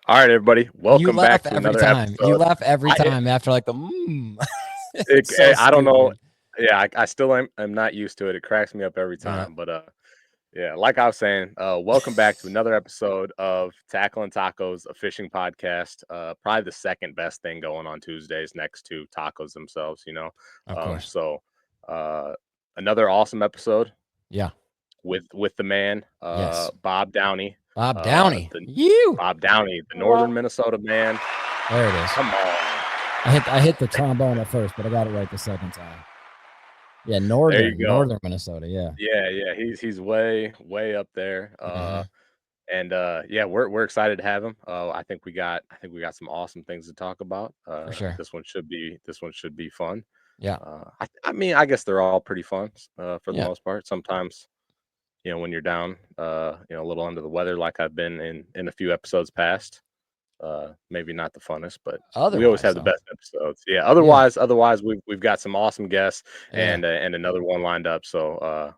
All right, everybody. You Welcome back laugh to every another time. You episode. laugh every I time after like the It's so I don't know. stupid. Yeah, I still am not used to it. It cracks me up every Yeah, time. But yeah, like I was saying, welcome back to another episode of Tackle and Tacos, a fishing podcast. Probably the second best thing going on Tuesdays, next to tacos themselves. of course. So uh, another awesome episode Yeah. with the man, Yes. Bob Downey, Bob uh, Downey. the You. Bob Downey, the Northern Minnesota man. There it is. Come on. I hit the trombone at first, but I got it right the second time. Yeah, There you go. northern Minnesota. Yeah. Yeah, he's way up there. Hmm. And yeah, we're excited to have him. I think we got some awesome things to talk about. For sure. This one should be fun. Yeah. I mean, I guess they're all pretty fun for the Yeah. most part. Sometimes, when you're down, a little under the weather, like I've been in a few episodes past. Maybe not the funnest, but we always Otherwise, have the though. best episodes. Yeah. Yeah. Otherwise, we've got some awesome guests Yeah. and another one lined up. So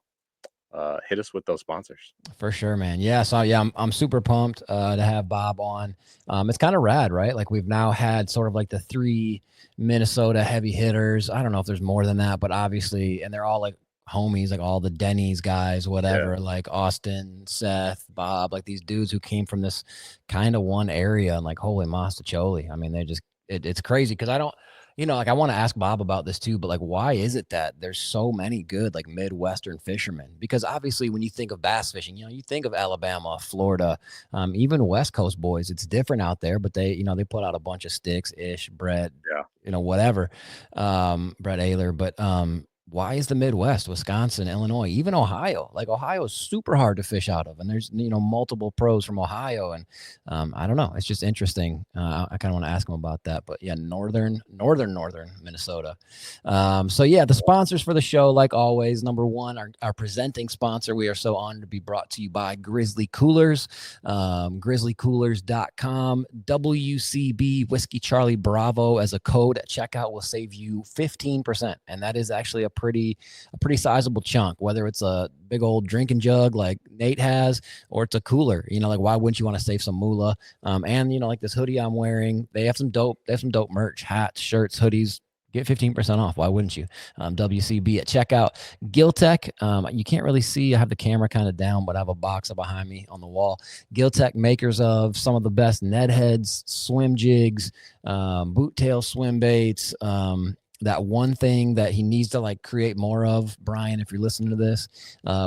hit us with those sponsors. For sure, man. Yeah. So yeah, I'm super pumped to have Bob on. It's kind of rad, right? Like we've now had sort of like the three Minnesota heavy hitters. I don't know if there's more than that, but obviously, and they're all like homies, like all the Denny's guys, whatever, like Austin, Seth, Bob, like these dudes who came from this kind of one area and like holy mastacholi. I mean, it's crazy because I don't. Like I want to ask Bob about this too, but like, why is it that there's so many good like Midwestern fishermen? Because obviously, when you think of bass fishing, you think of Alabama, Florida, even West Coast boys. It's different out there, but they put out a bunch of sticks, Brett, Yeah. whatever, Brett Ayler. But why is the Midwest, Wisconsin, Illinois, even Ohio? Like Ohio is super hard to fish out of, and there's multiple pros from Ohio, and I don't know. It's just interesting. I kind of want to ask him about that, but yeah, northern Minnesota. So yeah, the sponsors for the show, like always, number one, our presenting sponsor. We are so honored to be brought to you by Grizzly Coolers, grizzlycoolers.com. WCB Whiskey Charlie Bravo as a code at checkout will save you 15%, and that is actually a pretty sizable chunk, whether it's a big old drinking jug like Nate has, or it's a cooler. Like why wouldn't you want to save some moolah? And like this hoodie I'm wearing, they have some dope merch, hats, shirts, hoodies. Get 15% off. Why wouldn't you? WCB at checkout. Giltech. You can't really see. I have the camera kind of down, but I have a box behind me on the wall. Giltech, makers of some of the best Ned heads, swim jigs, boot tail swim baits. That one thing that he needs to like create more of, Brian, if you're listening to this,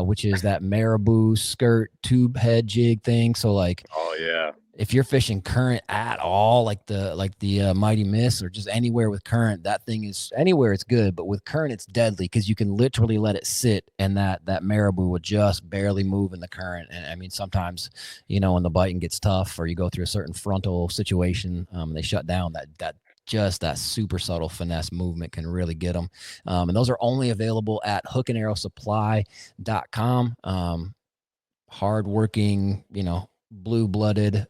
which is that marabou skirt tube head jig thing. So like, Oh yeah. if you're fishing current at all, like the Mighty Miss or just anywhere with current, that thing is anywhere it's good, but with current it's deadly because you can literally let it sit and that marabou will just barely move in the current. And I mean, sometimes when the biting gets tough or you go through a certain frontal situation, they shut down. That super subtle finesse movement can really get them. And those are only available at hookandarrowsupply.com. Hardworking, blue-blooded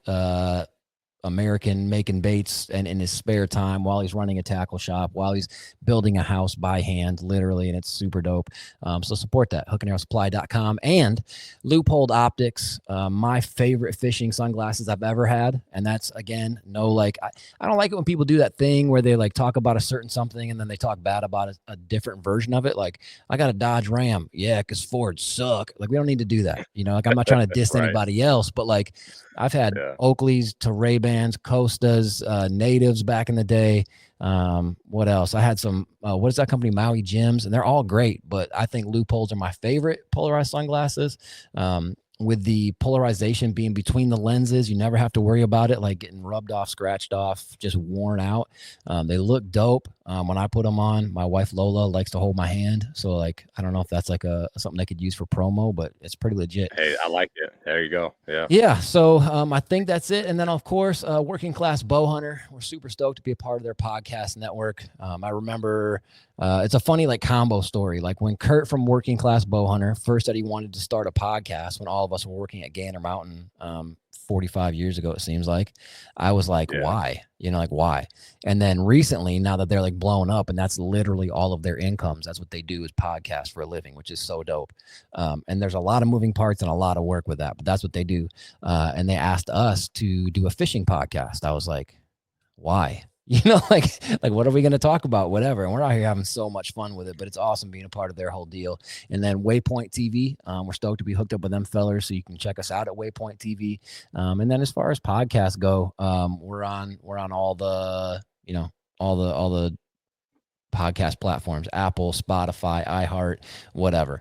American making baits and in his spare time while he's running a tackle shop, while he's building a house by hand, literally, and it's super dope. So support that, hookandarrowsupply.com. And Loophole Optics, my favorite fishing sunglasses I've ever had. And that's, again, I don't like it when people do that thing where they like talk about a certain something and then they talk bad about a different version of it. Like, I got a Dodge Ram. Yeah, because Fords suck. Like, we don't need to do that. Like, I'm not trying to diss Right. anybody else, but like, I've had Oakleys to Ray-Bans, Costas, Natives back in the day. What else? I had some, what is that company? Maui Gyms, and they're all great, but I think Loopholes are my favorite polarized sunglasses. With the polarization being between the lenses, you never have to worry about it like getting rubbed off, scratched off, just worn out. They look dope. When I put them on, my wife Lola likes to hold my hand, so like I don't know if that's like something they could use for promo, but it's pretty legit. Hey, I like it. There you go. Yeah. So I think that's it. And then of course, Working Class Bow Hunter. We're super stoked to be a part of their podcast network. I remember it's a funny like combo story. Like when Kurt from Working Class Bow Hunter first said he wanted to start a podcast when all of us were working at Gander Mountain 45 years ago, it seems like. I was like, Yeah. why? Like why? And then recently, now that they're like blown up, and that's literally all of their incomes, that's what they do is podcast for a living, which is so dope. And there's a lot of moving parts and a lot of work with that, but that's what they do. And they asked us to do a fishing podcast. I was like, why? Like what are we going to talk about? Whatever. And we're out here having so much fun with it, but it's awesome being a part of their whole deal. And then Waypoint TV, we're stoked to be hooked up with them fellers, so you can check us out at Waypoint TV. And then as far as podcasts go, we're on all the, all the podcast platforms, Apple, Spotify, iHeart, whatever.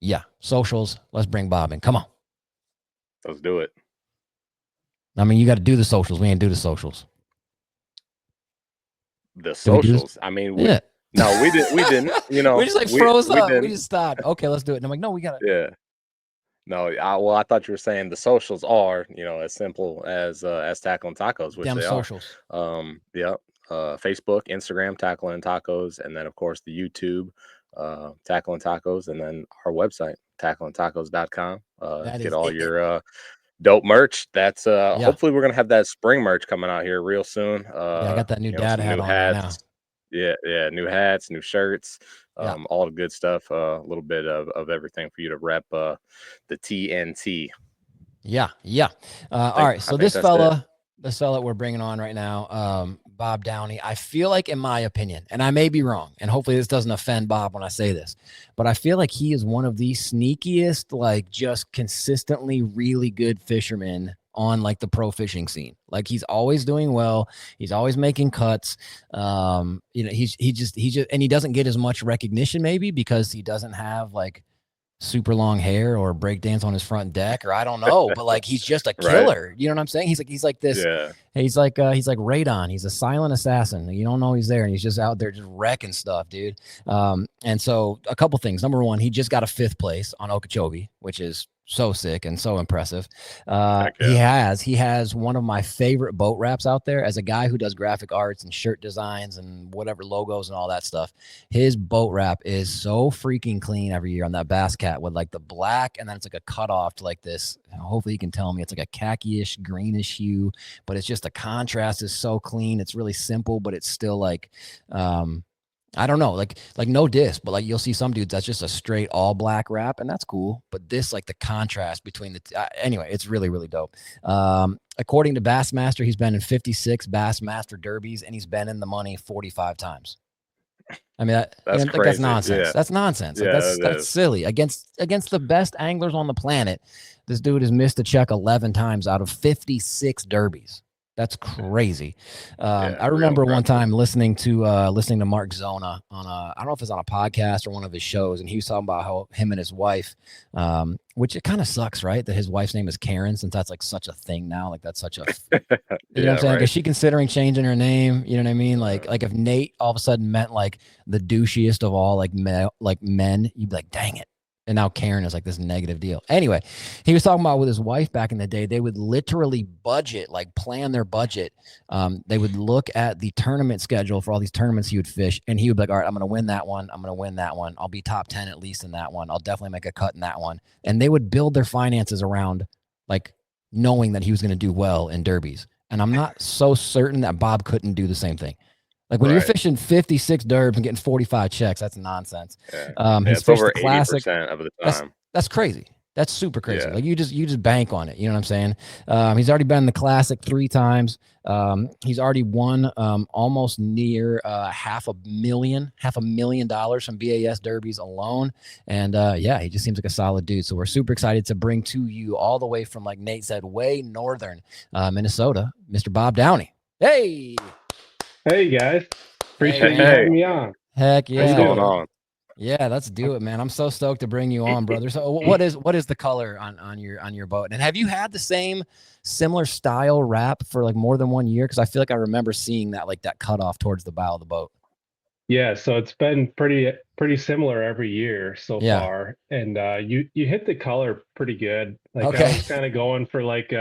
Yeah. Socials. Let's bring Bob in. Come on. Let's do it. I mean, you got to do the socials. We ain't do the socials. The socials. I mean, we didn't. We just like froze up. We just stopped. Okay, let's do it. And I'm like, no, we got it. Yeah. No, I thought you were saying the socials are, as simple as Tackling Tacos, which they socials. are. Facebook, Instagram, Tackling Tacos, and then of course the YouTube, Tackling Tacos, and then our website, tacklingtacos.com. Get all your dope merch. That's hopefully we're gonna have that spring merch coming out here real soon. I got that new dad hat on right now. Yeah, new hats, new shirts, all the good stuff. A little bit of everything for you to rep the TNT. Yeah. All right, so this fella we're bringing on right now, Bob Downey, I feel like, in my opinion, and I may be wrong, and hopefully this doesn't offend Bob when I say this, but I feel like he is one of the sneakiest, like just consistently really good fishermen on like the pro fishing scene. Like he's always doing well. He's always making cuts. He just, and he doesn't get as much recognition maybe because he doesn't have like super long hair or breakdance on his front deck, or I don't know, but like he's just a killer. Right. You know what I'm saying? He's like this. Yeah. He's like radon. He's a silent assassin. You don't know he's there, and he's just out there just wrecking stuff, dude. And so a couple things. Number one, he just got a 5th place on Okeechobee, which is so sick and so impressive. He has one of my favorite boat wraps out there. As a guy who does graphic arts and shirt designs and whatever logos and all that stuff, his boat wrap is so freaking clean every year on that Bass Cat with like the black, and then it's like a cutoff to like this. Hopefully you can tell me it's like a khaki-ish greenish hue, but it's just the contrast is so clean. It's really simple, but it's still like I don't know, like no diss, but like you'll see some dudes that's just a straight all black wrap, and that's cool. But this, like the contrast between the anyway, it's really, really dope. According to Bassmaster, he's been in 56 Bassmaster derbies, and he's been in the money 45 times. I mean, that's crazy. That's nonsense. Yeah. That's nonsense. Like, that's silly. Against the best anglers on the planet, this dude has missed a check 11 times out of 56 derbies. That's crazy. I remember one time listening to Mark Zona on I don't know if it's on a podcast or one of his shows, and he was talking about how him and his wife, which it kind of sucks, right? That his wife's name is Karen, since that's like such a thing now. Like that's such a, you know what I'm saying? Right. Is she considering changing her name? You know what I mean? Like if Nate all of a sudden meant like the douchiest of all like men, you'd be like, dang it. And now Karen is like this negative deal. Anyway, he was talking about with his wife back in the day, they would literally plan their budget. They would look at the tournament schedule for all these tournaments he would fish, and he would be like, all right, I'm going to win that one. I'm going to win that one. I'll be top 10 at least in that one. I'll definitely make a cut in that one. And they would build their finances around like knowing that he was going to do well in derbies. And I'm not so certain that Bob couldn't do the same thing. Like when you're fishing 56 derbs and getting 45 checks, that's nonsense. Yeah. He's over 80% of the time. That's crazy. That's super crazy. Yeah. Like you just bank on it. You know what I'm saying? He's already been in the Classic 3 times. He's already won almost near $500,000 from BAS derbies alone. And he just seems like a solid dude. So we're super excited to bring to you all the way from, like Nate said, way northern Minnesota, Mr. Bob Downey. Hey. Hey guys, appreciate you having me on. Heck yeah. What's going on? Yeah, let's do it, man. I'm so stoked to bring you on, brother. So what is the color on your boat? And have you had the similar style wrap for like more than 1 year? Because I feel like I remember seeing that like that cutoff towards the bow of the boat. Yeah, so it's been pretty similar every year so far. And you hit the color pretty good. Like I was kind of going for like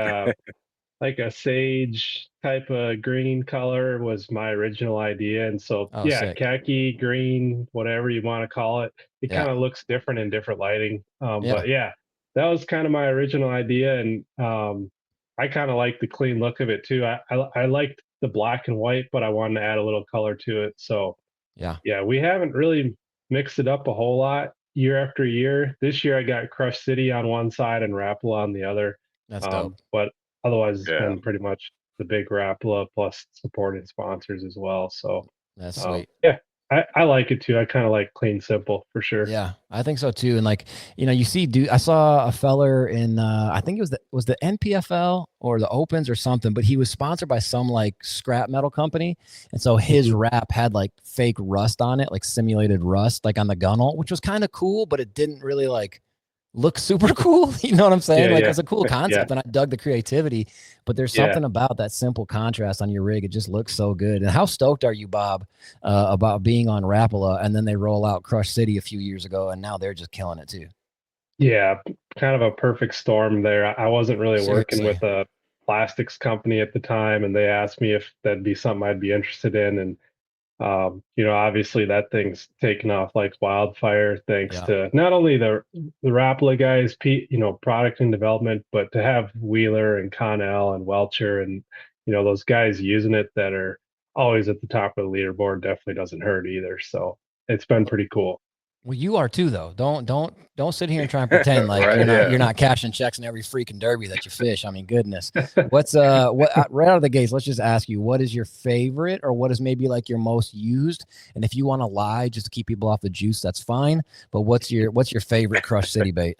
like a sage type of green color was my original idea. And so, sick. Khaki, green, whatever you want to call it. It kind of looks different in different lighting. But was kind of my original idea, and I kind of like the clean look of it too. I liked the black and white, but I wanted to add a little color to it. So Yeah, yeah, we haven't really mixed it up a whole lot year after year. This year I got Crush City on one side and Rapala on the other. that's dope. But otherwise it's Yeah. been pretty much the big Rapala plus supporting sponsors as well. So That's sweet. yeah, I like it too. I kind of like clean simple for sure. Yeah, I think so too. And like, you see, dude, I saw a feller in I think it was the NPFL or the Opens or something, but he was sponsored by some like scrap metal company. And so his wrap had like fake rust on it, like simulated rust, like on the gunnel, which was kind of cool, but it didn't really like look super cool. You know what I'm saying? Yeah, Like yeah. it's a cool concept, and I dug the creativity, but there's Yeah. something about that simple contrast on your rig. It just looks so good. And how stoked are you, Bob, about being on Rapala, and then they roll out Crush City a few years ago, and now they're just killing it too. Yeah, kind of a perfect storm there. I wasn't really working Seriously. with a plastics company at the time, and they asked me if that'd be something I'd be interested in. And obviously that thing's taken off like wildfire thanks Yeah. to not only the Rapala guys, product and development, but to have Wheeler and Connell and Welcher and those guys using it that are always at the top of the leaderboard definitely doesn't hurt either. So it's been pretty cool. Well, you are too, though. Don't sit here and try and pretend like Right, you're not cashing checks in every freaking derby that you fish. I mean, goodness. What's what right out of the gates? Let's just ask you, what is your favorite, or what is maybe like your most used? And if you want to lie just to keep people off the juice, that's fine. But what's your favorite Crush City bait?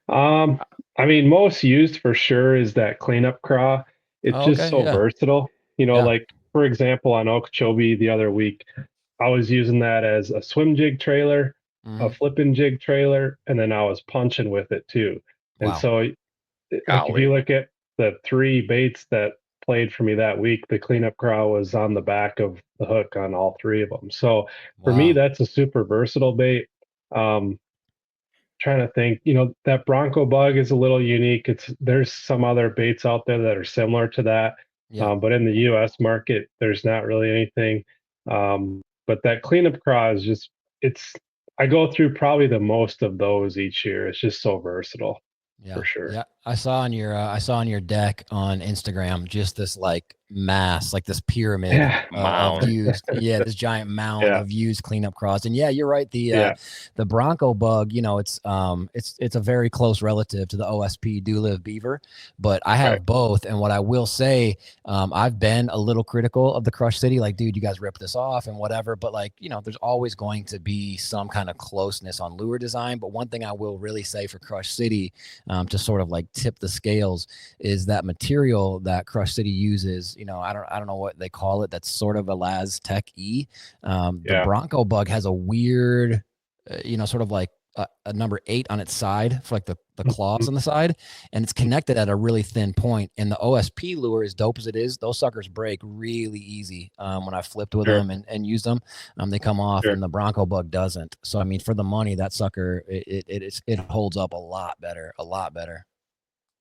I mean, most used for sure is that cleanup craw. It's Oh, just okay, so yeah, versatile. yeah. Like for example, on Okeechobee the other week, I was using that as a swim jig trailer, a flipping jig trailer, and then I was punching with it too. And Wow. so, like if Golly. you look at the 3 baits that played for me that week, the cleanup craw was on the back of the hook on all 3 of them. So for me, Wow. that's a super versatile bait. Trying to think, that Bronco bug is a little unique. There's some other baits out there that are similar to that. Yeah. But in the US market, there's not really anything. But that cleanup craw is just I go through probably the most of those each year. It's just so versatile Yeah. for sure. Yeah. I saw on your deck on Instagram just this like mass, like this pyramid Mound. of used, this giant mound Yeah. of used cleanup craws. And yeah, you're right. Yeah. The Bronco bug, it's a very close relative to the OSP do live beaver, but I have Right. both. And what I will say, I've been a little critical of the Crush City, like, dude, you guys rip this off and whatever. But like, there's always going to be some kind of closeness on lure design. But one thing I will really say for Crush City, to sort of like tip the scales, is that material that Crush City uses. I don't know what they call it. That's sort of a Laz Tech E. The Bronco bug has a weird, sort of like a number 8 on its side for like the claws on the side, and it's connected at a really thin point. And the OSP lure, as dope as it is, those suckers break really easy. When I flipped with them and used them, they come off, and the Bronco bug doesn't. So I mean, for the money, that sucker it holds up a lot better.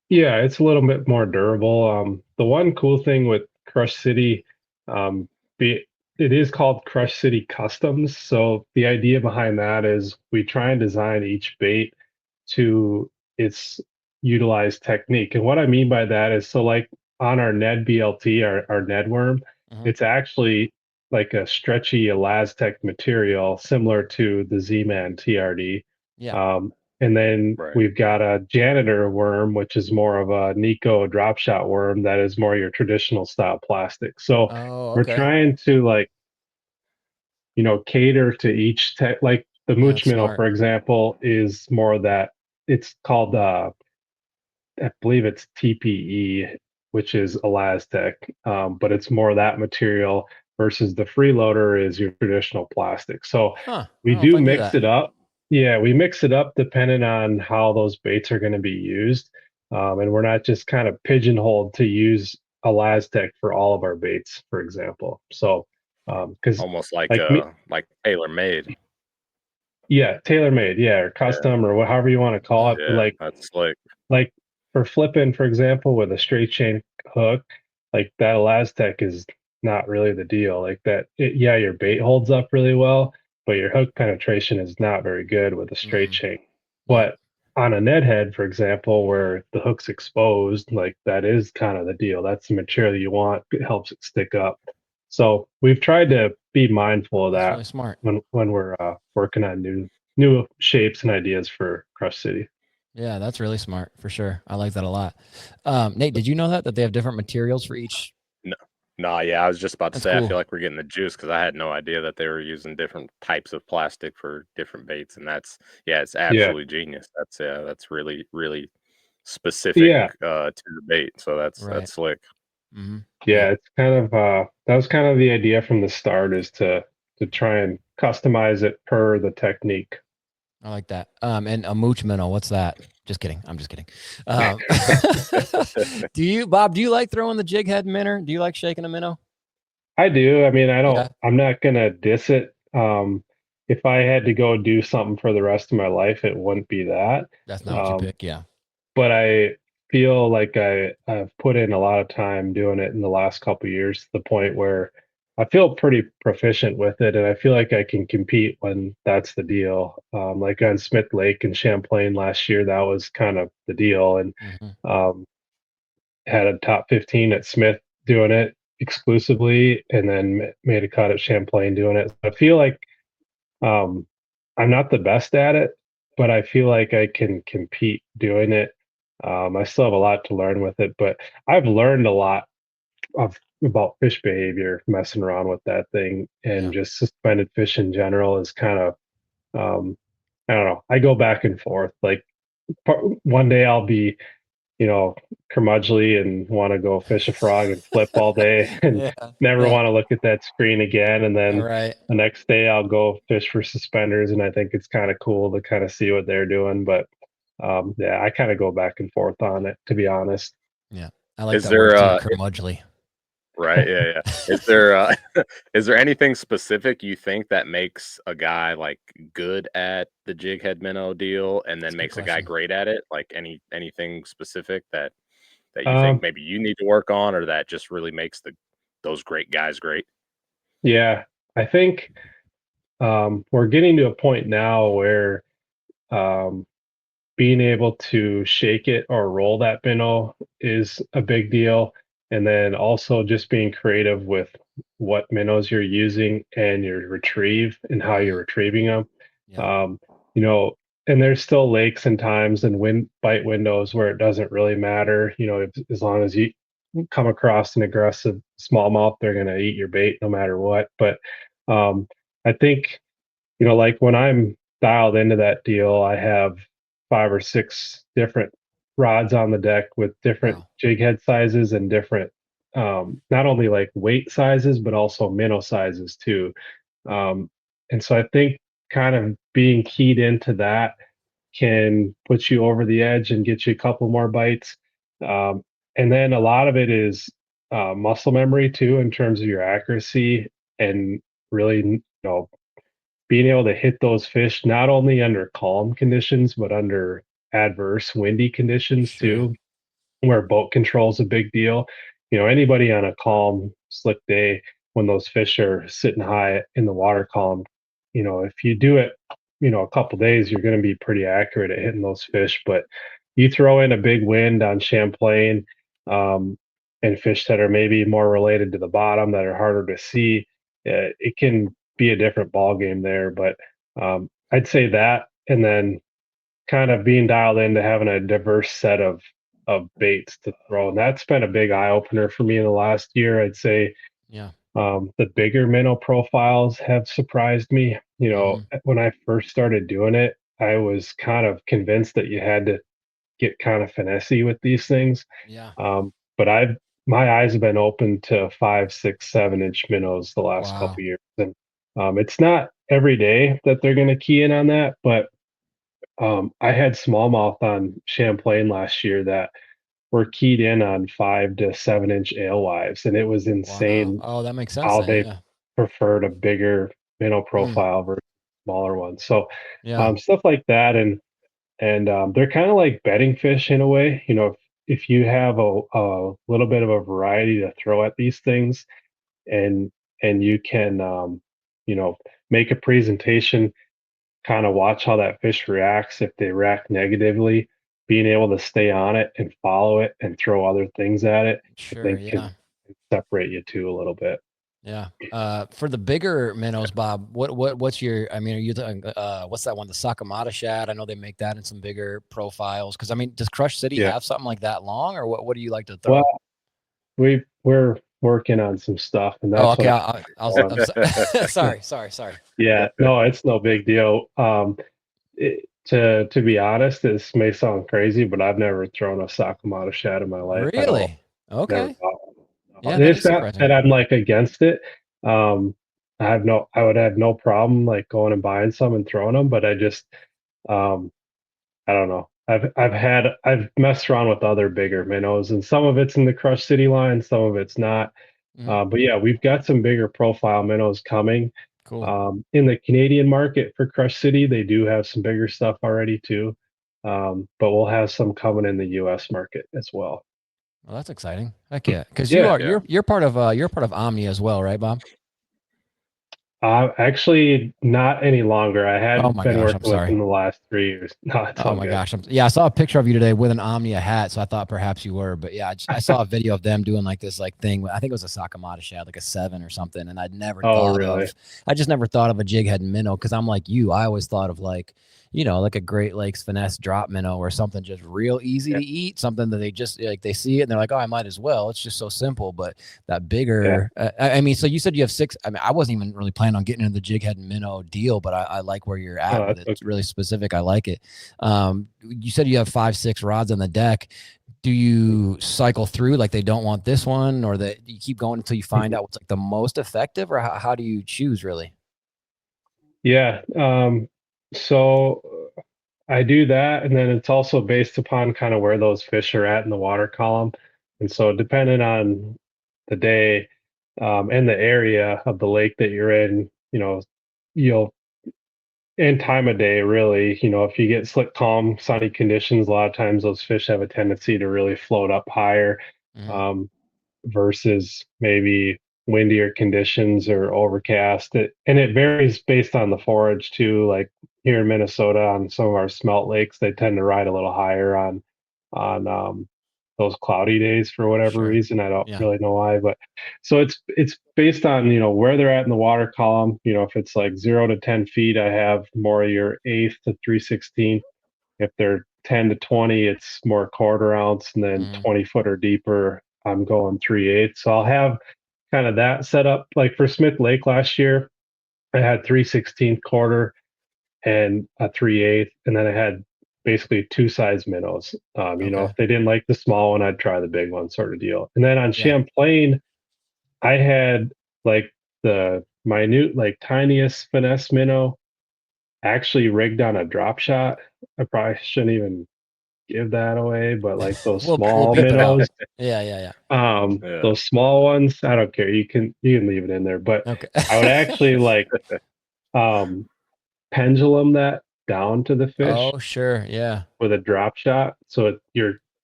Yeah, it's a little bit more durable. The one cool thing with Crush City, um, it is called Crush City Customs. So the idea behind that is we try and design each bait to its utilized technique. And what I mean by that is, so like on our Ned BLT, our Ned worm, it's actually like a stretchy Elastec material similar to the Z-Man TRD. Yeah. And then we've got a janitor worm, which is more of a Nico drop shot worm that is more your traditional style plastic. So we're trying to cater to each tech. Like the mooch minnow, for example, is more that it's called I believe it's TPE, which is Elastec, but it's more that material versus the freeloader is your traditional plastic. So we do mix it up. Yeah, we mix it up depending on how those baits are going to be used. And we're not just kind of pigeonholed to use Elastec for all of our baits, for example. So, because almost like me, like tailor made. Yeah, tailor made, or custom or however you want to call it. Yeah, that's like for flipping, for example, with a straight chain hook, like that Elastec is not really the deal. Like that, your bait holds up really well, but your hook penetration is not very good with a straight chain. But on a Ned head, for example, where the hook's exposed, like that is kind of the deal. That's the material you want. It helps it stick up. So we've tried to be mindful of That's that really smart. when we're working on new shapes and ideas for Crush City. Yeah, that's really smart for sure. I like that a lot. Nate, did you know that they have different materials for each? No, yeah, I was just about to That's say, I cool. feel like we're getting the juice because I had no idea that they were using different types of plastic for different baits, and it's Yeah, absolutely genius. That's really, really specific, yeah, to the bait, so Right. that's slick. Mm-hmm. yeah. Yep. It's kind of that was kind of the idea from the start, is to try and customize it per the technique. I like that. And a mooch minnow, what's that? Just kidding. I'm just kidding. Bob, do you like throwing the jig head minnow? Do you like shaking a minnow? I do. I mean, Okay. I'm not gonna diss it. If I had to go do something for the rest of my life, it wouldn't be that. That's not what you Um, pick. Yeah. but I feel like I've put in a lot of time doing it in the last couple of years, to the point where I feel pretty proficient with it, and I feel like I can compete when that's the deal. Like on Smith Lake in Champlain last year, that was kind of the deal, and Mm-hmm. um, had a top 15 at Smith doing it exclusively, and then made a cut at Champlain doing it. I feel like um, I'm not the best at it, but I feel like I can compete doing it. I still have a lot to learn with it, but I've learned a lot about fish behavior messing around with that thing, Yeah. and just suspended fish in general is kind of I don't know. I go back and forth. Like one day I'll be curmudgeonly and want to go fish a frog and flip all day and Yeah. never Yeah. want to look at that screen again. And All then right. the next day I'll go fish for suspenders, and I think it's kind of cool to kind of see what they're doing. But yeah, I kind of go back and forth on it, to be honest. Yeah. I like Is that word there, too, curmudgeonly. right, yeah, yeah. Is there, is there anything specific you think that makes a guy, like, good at the jig head minnow deal and That's then a good makes a guy question. great at it? Like, anything specific that you think Um, maybe you need to work on, or that just really makes those great guys great? yeah, I think we're getting to a point now where um, being able to shake it or roll that minnow is a big deal. And then also just being creative with what minnows you're using and your retrieve and how you're Mm, retrieving them. yeah. Um, you know, and there's still lakes and times and wind bite windows where it doesn't really matter. As long as you come across an aggressive smallmouth, they're going to eat your bait no matter what. But um, I think like when I'm dialed into that deal, I have 5 or 6 different rods on the deck with different Wow. jig head sizes and different, not only like weight sizes, but also minnow sizes too. Um, and so I think kind of being keyed into that can put you over the edge and get you a couple more bites. Um, and then a lot of it is muscle memory too, in terms of your accuracy, and really, being able to hit those fish not only under calm conditions, but under adverse windy conditions Sure. too, where boat control is a big deal. Anybody on a calm, slick day, when those fish are sitting high in the water column, if you do it, a couple days, you're going to be pretty accurate at hitting those fish. But you throw in a big wind on Champlain, um, and fish that are maybe more related to the bottom, that are harder to see, it can be a different ball game there. But I'd say that, and then kind of being dialed into having a diverse set of baits to throw. And that's been a big eye opener for me in the last year. I'd say Yeah. the bigger minnow profiles have surprised me. Mm-hmm. When I first started doing it, I was kind of convinced that you had to get kind of finessey with these things. Yeah. But my eyes have been open to 5, 6, 7 inch minnows the last Wow. couple years, and it's not every day that they're going to key in on that, but I had smallmouth on Champlain last year that were keyed in on 5 to 7 inch alewives, and it was Wow. insane Oh, that makes sense how then. they Yeah. preferred a bigger minnow Hmm. profile versus smaller ones. So Yeah. stuff like that, and they're kind of like bedding fish in a way. If you have a little bit of a variety to throw at these things, and you can you know make a presentation kind of watch how that fish reacts. If they react negatively, being able to stay on it and follow it and throw other things at it, I Sure. think Yeah. can separate you too a little bit. Yeah. For the bigger minnows, Bob, what's your, I mean, are you talking, what's that one? The Sakamata shad? I know they make that in some bigger profiles. Cause I mean, does Crush City have something like that long, or what do you like to throw? Well, we're working on some stuff, and that's okay. what Sorry. Yeah, no, it's no big deal. To be honest, this may sound crazy, but I've never thrown a Sakamata shad in my life. I don't Really? never Okay. thought. Yeah, that It's is not that surprising. I'm like against it. Um, I would have no problem like going and buying some and throwing them, but um, I don't know. I've messed around with other bigger minnows, and some of it's in the Crush City line, some of it's not. Mhm. But yeah, we've got some bigger profile minnows coming. Cool. In the Canadian market for Crush City, they do have some bigger stuff already too. But we'll have some coming in the US market as well. Well, that's exciting. Heck yeah. Cause Yeah. you're part of, Omni as well, right, Bob? Actually not any longer. I Oh had my been gosh. I'm working with sorry. them the last 3 years. No, it's Oh all my good. gosh. I saw a picture of you today with an Omnia hat, so I thought perhaps you were. But yeah, I saw a video of them doing like this like thing. I think it was a Sakamata shad, like a 7 or something. And Oh, really? I just never thought of a jig head minnow because I'm like you. I always thought of like, like a Great Lakes finesse drop minnow or something just real easy Yeah. to eat, something that they just like they see it and they're like, oh, I might as well. It's just so simple. But that Yeah. bigger, I mean, so you said you have 6. I mean, I wasn't even really planning on getting into the jig head minnow deal, but I like where you're at Oh, with that's it. okay. It's really specific. I like it. You said you have 5, 6 rods on the deck. Do you cycle through like they don't want this one, or that you keep going until you find out what's like the most effective, or how do you choose really? Yeah. So I do that, and then it's also based upon kind of where those fish are at in the water column. And so, depending on the day and the area of the lake that you're in, you'll and time of day, really, if you get slick, calm, sunny conditions, a lot of times those fish have a tendency to really float up higher. Mm-hmm. Um, versus maybe windier conditions or overcast. And it varies based on the forage too. Like here in Minnesota, on some of our smelt lakes, they tend to ride a little higher on those cloudy days for whatever Sure. reason. I don't Yeah. really know why, but so it's based on where they're at in the water column. If it's like 0 to 10 feet, I have more of your eighth to 3/16. If they're 10 to 20, it's more quarter ounce, and then Mm-hmm. 20 foot or deeper, I'm going 3/8. So I'll have kind of that set up. Like for Smith Lake last year, I had 3/16 quarter and a 3/8, and then I had basically two size minnows. Okay. If they didn't like the small one, I'd try the big one, sort of deal. And then on Yeah. Champlain, I had like the minute, like tiniest finesse minnow actually rigged on a drop shot. I probably shouldn't even give that away, but like those We'll small beep it out. minnows, Yeah. Yeah. those small ones, I don't care. You can leave it in there, but Okay. I would actually like um pendulum that down to the fish Oh, sure. Yeah. with a drop shot. So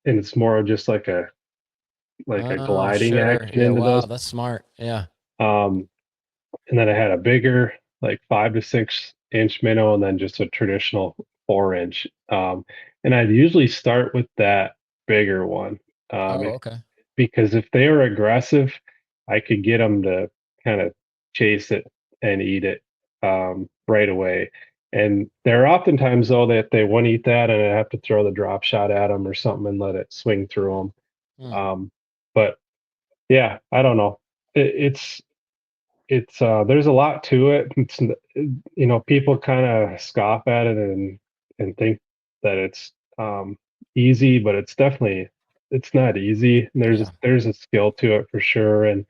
it's more of just like a Oh, gliding sure. action Yeah. into Wow. those. That's smart. Yeah. Um and then I had a bigger, like 5 to 6 inch minnow, and then just a traditional 4 inch. And I'd usually start with that bigger one. Oh, okay. Because if they were aggressive, I could get them to kind of chase it and eat it right away. And there are oftentimes though that they won't eat that, and I have to throw the drop shot at them or something and let it swing through them. Hmm. But yeah, I don't know. It's there's a lot to it. People kind of scoff at it and think that it's easy, but it's not easy. And Yeah. there's a skill to it for sure. And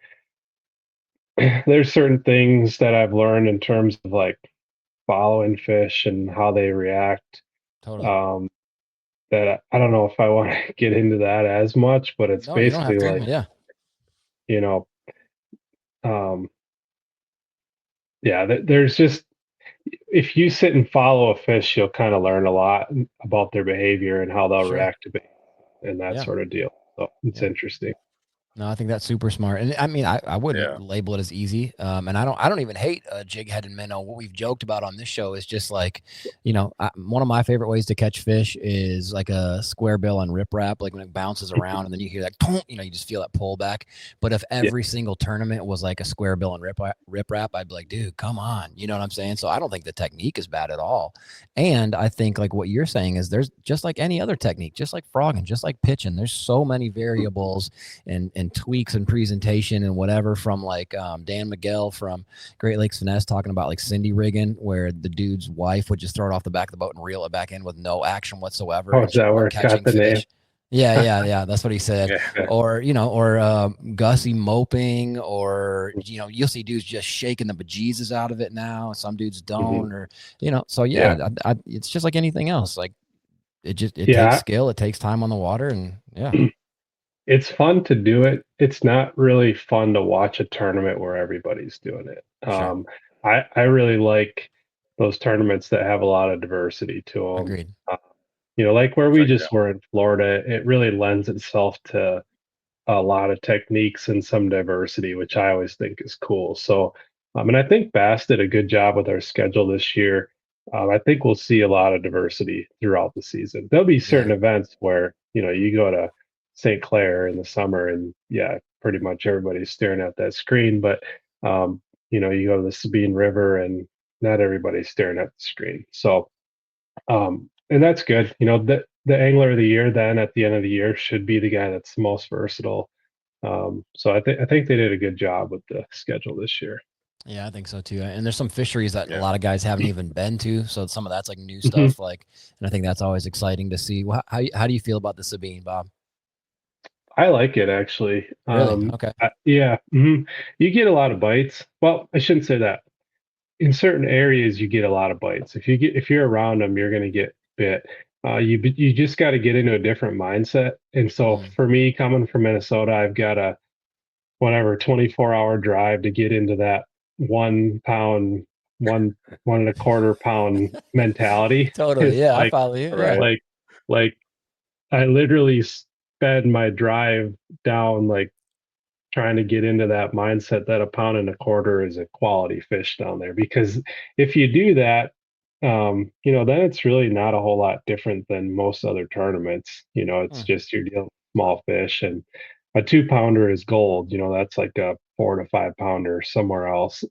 there's certain things that I've learned in terms of like following fish and how they react. Totally. Um, that I don't know if I want to get into that as much, but it's No, you don't have basically to. like, Yeah. you know, um, yeah, there's just if you sit and follow a fish, you'll kind of learn a lot about their behavior and how they'll Sure. react to behavior and that Yeah. sort of deal. So it's Yeah. interesting. No, I think that's super smart. And I mean, I wouldn't Yeah. label it as easy. And I don't even hate a jig headed minnow. What we've joked about on this show is just like, one of my favorite ways to catch fish is like a square bill on riprap, like when it bounces around and then you hear that, you just feel that pull back. But if Yeah. every single tournament was like a square bill and riprap, I'd be like, dude, come on. You know what I'm saying? So I don't think the technique is bad at all. And I think like what you're saying is there's just like any other technique, just like frogging, just like pitching, there's so many variables and tweaks and presentation and whatever, from like Dan Miguel from Great Lakes Finesse talking about like Cindy rigging, where the dude's wife would just throw it off the back of the boat and reel it back in with no action whatsoever. Oh, And is that where it's got catching the name? fish. Yeah. That's what he said. Yeah. Or Gussie moping, or you'll see dudes just shaking the bejesus out of it now. Some dudes don't, or So it's just like anything else. Like it takes skill, it takes time on the water, and yeah. It's fun to do it. It's not really fun to watch a tournament where everybody's doing it. Sure. I really like those tournaments that have a lot of diversity to them. Agreed. Like where we Like, just were in Florida, it really lends itself to a lot of techniques and some diversity, which I always think is cool. So, and I think Bass did a good job with our schedule this year. I think we'll see a lot of diversity throughout the season. There'll be certain Yeah. events where, you go to St. Clair in the summer and pretty much everybody's staring at that screen. But, you go to the Sabine River and not everybody's staring at the screen. So, and that's good. The angler of the year then at the end of the year should be the guy that's most versatile. So I think they did a good job with the schedule this year. Yeah, I think so too. And there's some fisheries that a yeah. lot of guys haven't even been to, so some of that's like new Mhm. stuff. Like, and I think that's always exciting to see. How do you feel about the Sabine, Bob? I like it actually. Really? Okay. Yeah, you get a lot of bites. Well, I shouldn't say that. In certain areas, you get a lot of bites. If you're around them, you're going to get bit. You just got to get into a different mindset. And so Mm. for me, coming from Minnesota, I've got a whatever 24-hour drive to get into that 1 pound, one and a quarter pound mentality. Totally. It's Yeah, I follow you. Yeah. Right. like I literally sped my drive down, like trying to get into that mindset that a pound and a quarter is a quality fish down there. Because if you do that, then it's really not a whole lot different than most other tournaments. It's Mm. just you're dealing with small fish, and a 2 pounder is gold. That's like a 4 to 5 pounder somewhere else.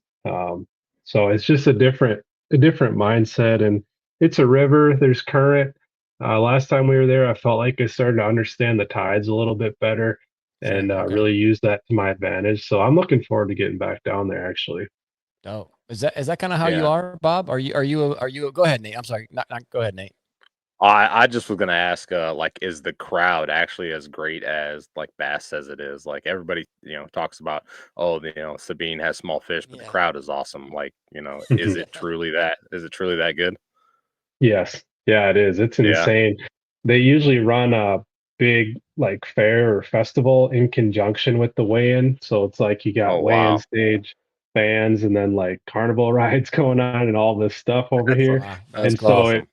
So it's just a different mindset, and it's a river. There's current. Last time we were there, I felt like I started to understand the tides a little bit better Sure. and Okay. really use that to my advantage. So I'm looking forward to getting back down there. Actually, Oh, is that kind of how you Yeah. are, Bob? Are you? Go ahead, Nate. I'm sorry. Not. Go ahead, Nate. I just was gonna ask, like, is the crowd actually as great as like Bass says it is? Like everybody, talks about, oh, Sabine has small fish, but the Yeah. crowd is awesome. Like, is Mhm. it truly that? Is it truly that good? Yes, yeah, it is. It's Yeah. insane. They usually run a big like fair or festival in conjunction with the weigh-in. So it's like you got Oh weigh-in wow. stage, bands, and then like carnival rides going on and all this stuff over That's here. That's And cool. so awesome.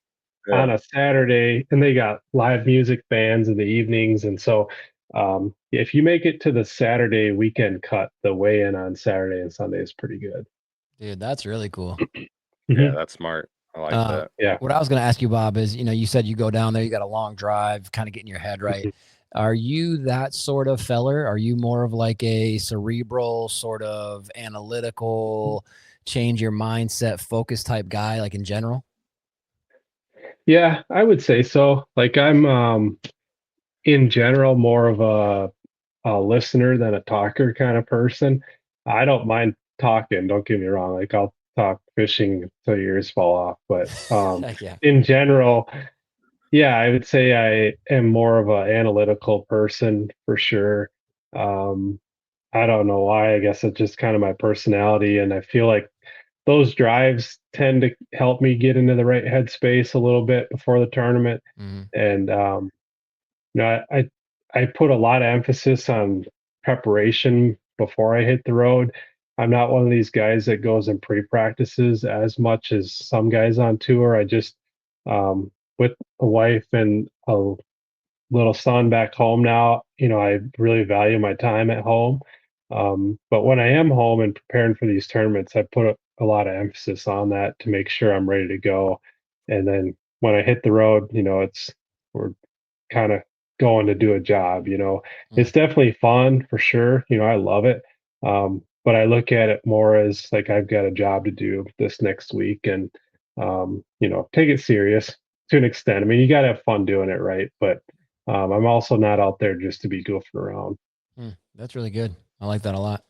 on Yeah. a Saturday, and they got live music bands in the evenings. And so if you make it to the Saturday weekend cut, the weigh-in on Saturday and Sunday is pretty good. Dude, that's really cool. Yeah, Mhm. that's smart. I like Uh, that. Yeah. what I was going to ask you, Bob, is you said you go down there, you got a long drive, kind of getting your head right. Are you that sort of feller? Are you more of like a cerebral, sort of analytical, change your mindset, focus type guy, like in general? Yeah, I would say so. Like I'm in general more of a listener than a talker kind of person. I don't mind talking, don't get me wrong. Like I'll talk fishing till your ears fall off. But Heck yeah. in general, yeah, I would say I am more of an analytical person for sure. Um, I don't know why. I guess it's just kind of my personality. And I feel like those drives tend to help me get into the right headspace a little bit before the tournament. Hmm. And I put a lot of emphasis on preparation before I hit the road. I'm not one of these guys that goes and pre-practices as much as some guys on tour. I just with a wife and a little son back home now, I really value my time at home. But when I am home and preparing for these tournaments, I put a lot of emphasis on that to make sure I'm ready to go. And then when I hit the road, we're kind of going to do a job. It's definitely fun for sure. I love it. But I look at it more as like I've got a job to do this next week, and take it serious to an extent. I mean, you got to have fun doing it, right? But I'm also not out there just to be goofing around. That's really good. I like that a lot.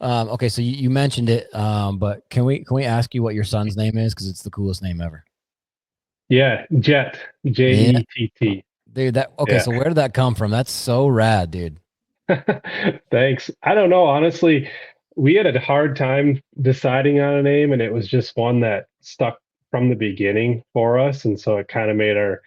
Okay, so you mentioned it, but can we ask you what your son's name is? Because it's the coolest name ever. Yeah, Jett, Jett. Dude, okay, so where did that come from? That's so rad, dude. Thanks. I don't know. Honestly, we had a hard time deciding on a name, and it was just one that stuck from the beginning for us. And so it kind of made our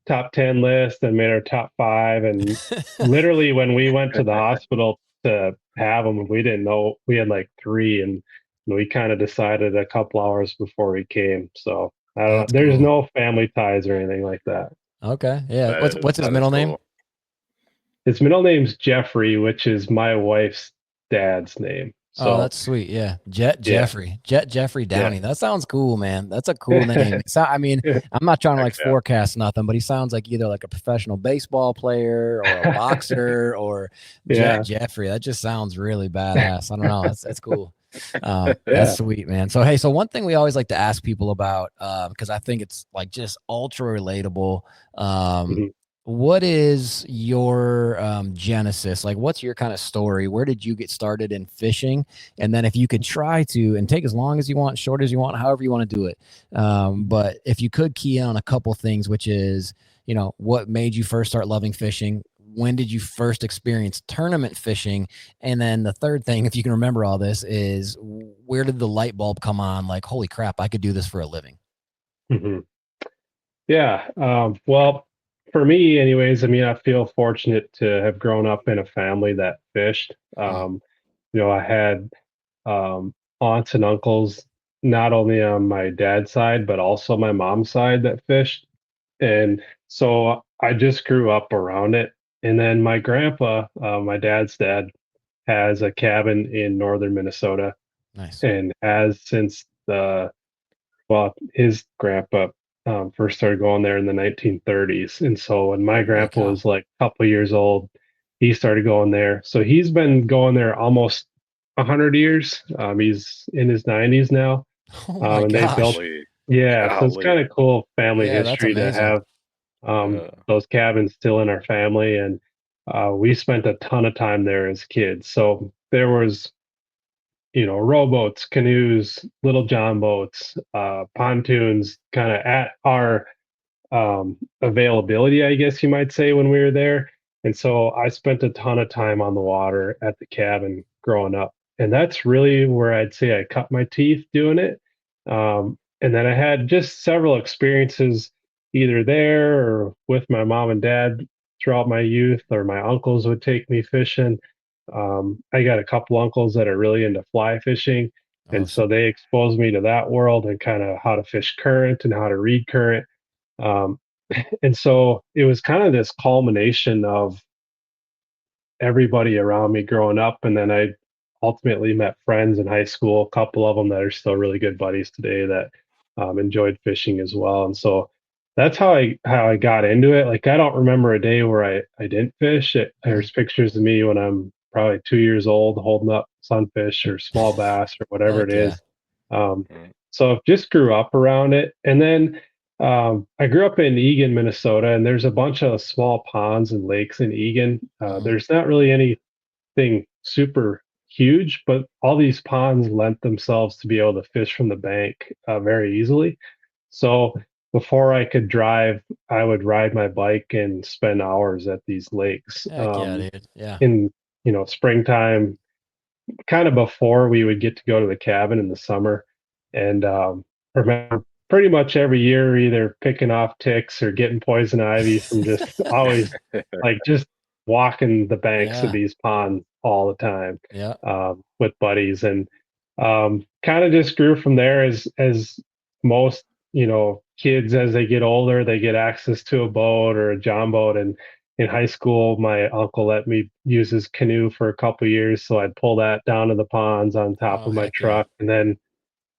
top 10 list and made our top 5. And literally, when we went to the hospital to have them, we didn't know we had like 3, and we kind of decided a couple hours before we came. So I don't know. There's no family ties or anything like that. Okay. Yeah. What's his middle name? His middle name's Jeffrey, which is my wife's dad's name. So that's sweet. Yeah. Jeffrey Downey. Yeah. That sounds cool, man. That's a cool name. I mean, I'm not trying to forecast nothing, but he sounds like either like a professional baseball player or a boxer or Jeffrey. That just sounds really badass. I don't know. That's cool. That's sweet, man. So, hey, one thing we always like to ask people about, because I think it's like just ultra relatable. What is your genesis? Like, what's your kind of story? Where did you get started in fishing? And then if you could try to, and take as long as you want, short as you want, however you want to do it. But if you could key in on a couple things, which is, what made you first start loving fishing? When did you first experience tournament fishing? And then the third thing, if you can remember all this, is where did the light bulb come on? Like, holy crap, I could do this for a living. Yeah. Well, for me anyways, I mean, I feel fortunate to have grown up in a family that fished. I had aunts and uncles, not only on my dad's side, but also my mom's side that fished. And so I just grew up around it. And then my grandpa, my dad's dad, has a cabin in northern Minnesota. Nice. And has since his grandpa first started going there in the 1930s. And so when my grandpa was like a couple years old, he started going there. So he's been going there almost 100 years. He's in his 90s now. Oh my and gosh. they built, so it's kind of cool family history to have those cabins still in our family. And we spent a ton of time there as kids. So there was rowboats, canoes, little John boats, pontoons, kind of at our availability, I guess you might say, when we were there. And so I spent a ton of time on the water at the cabin growing up. And that's really where I'd say I cut my teeth doing it. And then I had just several experiences either there or with my mom and dad throughout my youth, or my uncles would take me fishing. I got a couple uncles that are really into fly fishing. And so they exposed me to that world and kind of how to fish current and how to read current. And so it was kind of this culmination of everybody around me growing up. And then I ultimately met friends in high school, a couple of them that are still really good buddies today that enjoyed fishing as well. And so that's how I got into it. Like, I don't remember a day where I didn't fish. There's pictures of me when I'm probably 2 years old holding up sunfish or small bass or whatever it is. So just grew up around it. And then I grew up in Eagan, Minnesota, and there's a bunch of small ponds and lakes in Eagan. There's not really anything super huge, but all these ponds lent themselves to be able to fish from the bank very easily. So before I could drive, I would ride my bike and spend hours at these lakes. In springtime, kind of before we would get to go to the cabin in the summer. And remember pretty much every year either picking off ticks or getting poison ivy from just always like just walking the banks of these ponds all the time with buddies. And kind of just grew from there. As most kids, as they get older, they get access to a boat or a john boat, and in high school, my uncle let me use his canoe for a couple years, so I'd pull that down to the ponds on top Oh, of my heck yeah. truck, and then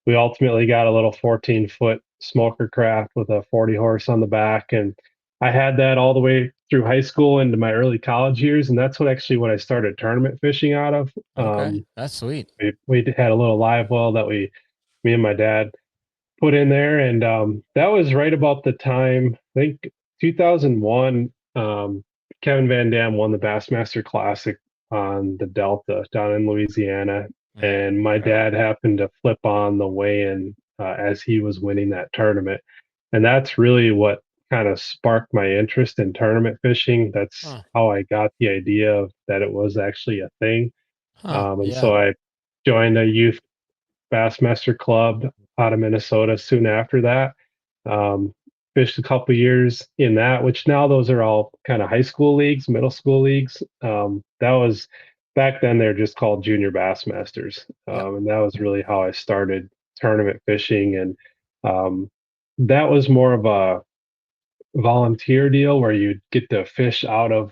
we ultimately got a little 14-foot smoker craft with a 40 horse on the back, and I had that all the way through high school into my early college years, and that's what I started tournament fishing out of. Okay, that's sweet. We had a little live well that me and my dad put in there, and that was right about the time, I think 2001. Kevin Van Dam won the Bassmaster Classic on the Delta down in Louisiana, Yeah. and my dad happened to flip on the weigh-in as he was winning that tournament, and that's really what kind of sparked my interest in tournament fishing. That's Huh. how I got the idea of that it was actually a thing. And Yeah. so I joined a youth Bassmaster Club out of Minnesota soon after that. Um, Fished a couple years in that, which now those are all kind of high school leagues, middle school leagues. That was back then they're just called junior Bassmasters, Yep. and that was really how I started tournament fishing. And um, that was more of a volunteer deal where you get to fish out of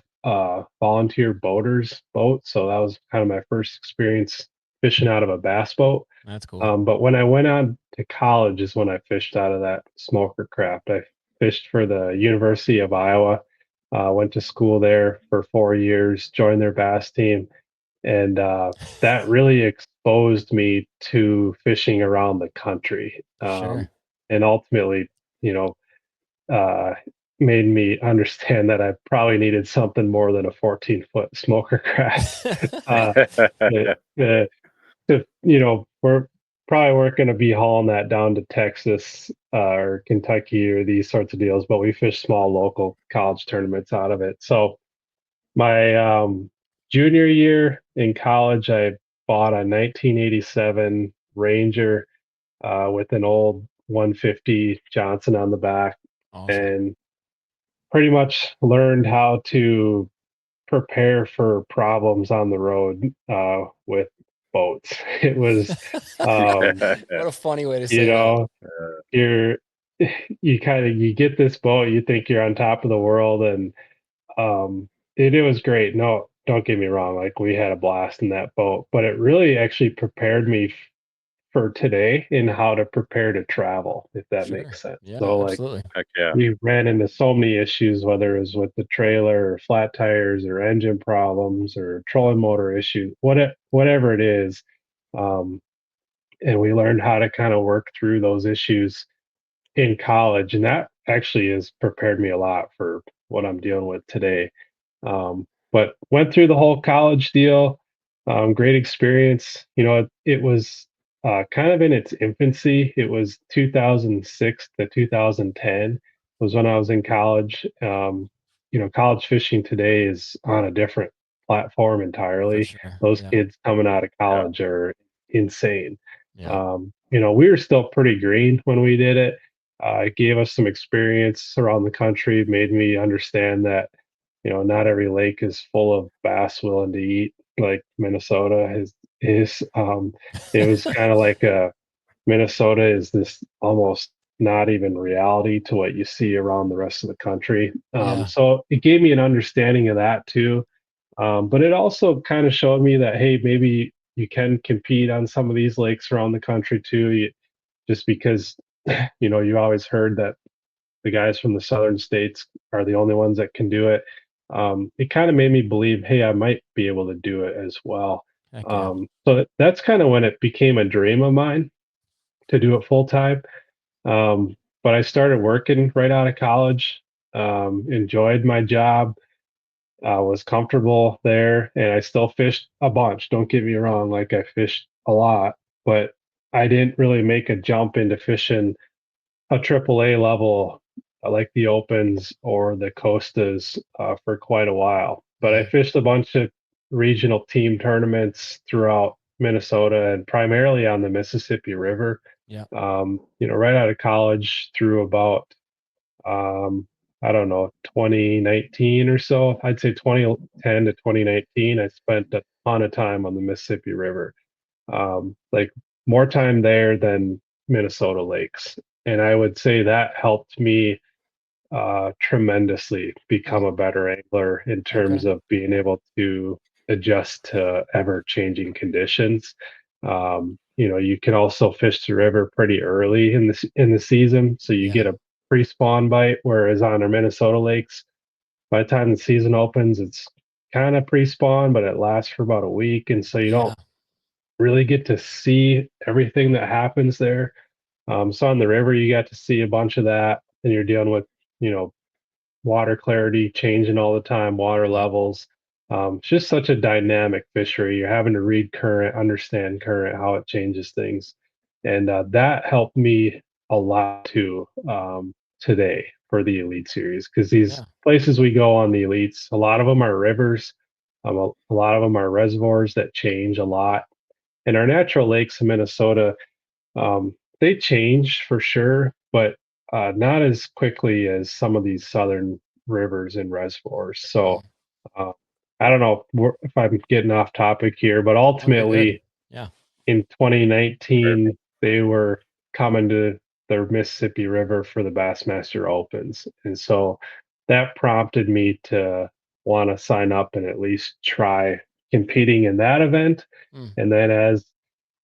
volunteer boaters' boats. So that was kind of my first experience fishing out of a bass boat. That's cool. But when I went on to college is when I fished out of that smoker craft. I fished for the University of Iowa. Went to school there for 4 years, joined their bass team, and that really exposed me to fishing around the country. For sure. And ultimately, you know, uh, made me understand that I probably needed something more than a 14-foot smoker craft. Uh, the, we're probably weren't going to be hauling that down to Texas or Kentucky or these sorts of deals, but we fish small local college tournaments out of it. So my junior year in college, I bought a 1987 Ranger with an old 150 Johnson on the back, Awesome. and pretty much learned how to prepare for problems on the road with boats. It was, What a funny way to you say that. know, you're you get this boat, you think you're on top of the world, and it was great. No, don't get me wrong, like we had a blast in that boat, but it really actually prepared me for today in how to prepare to travel, if that Sure. makes sense. Yeah, So like absolutely. Heck yeah. we ran into so many issues, whether it was with the trailer or flat tires or engine problems or trolling motor issues, whatever it is. Um, and we learned how to kind of work through those issues in college. And that actually has prepared me a lot for what I'm dealing with today. But went through the whole college deal. Great experience. It was kind of in its infancy. It was 2006 to 2010 was when I was in college. College fishing today is on a different platform For entirely. sure. Those Yeah. kids coming out of Yeah. college are insane. Yeah. We were still pretty green when we did it. It gave us some experience around the country, made me understand that not every lake is full of bass willing to eat like Minnesota is. It was kind of like Minnesota is this almost not even reality to what you see around the rest of the country. Yeah. So it gave me an understanding of that too. But it also kind of showed me that, hey, maybe you can compete on some of these lakes around the country too. Just because, you always heard that the guys from the southern states are the only ones that can do it. It kind of made me believe, hey, I might be able to do it as well. Heck yeah. So that's kind of when it became a dream of mine to do it full time. But I started working right out of college, enjoyed my job, was comfortable there, and I still fished a bunch. Don't get me wrong, like I fished a lot, but I didn't really make a jump into fishing a triple A level like the Opens or the Costas for quite a while. But I Mhm. fished a bunch of regional team tournaments throughout Minnesota and primarily on the Mississippi River. Yeah. Right out of college through about um, I don't know, 2019 or so. I'd say 2010 to 2019. I spent a ton of time on the Mississippi River, like more time there than Minnesota lakes. And I would say that helped me tremendously become a better angler in terms of being able to adjust to ever changing conditions. You can also fish the river pretty early in the season, so you get a pre-spawn bite. Whereas on our Minnesota lakes, by the time the season opens, it's kind of pre-spawn, but it lasts for about a week, and so you don't really get to see everything that happens there. So on the river, you got to see a bunch of that, and you're dealing with, you know, water clarity changing all the time, water levels. It's just such a dynamic fishery. You're having to read current, understand current, how it changes things. And that helped me a lot too today for the Elite Series, because these places we go on the Elites, a lot of them are rivers, a lot of them are reservoirs that change a lot. And our natural lakes in Minnesota, they change for sure, but not as quickly as some of these southern rivers and reservoirs. So uh, I don't know if I'm getting off topic here, but ultimately, in 2019, they were coming to the Mississippi River for the Bassmaster Opens, and so that prompted me to want to sign up and at least try competing in that event. And then as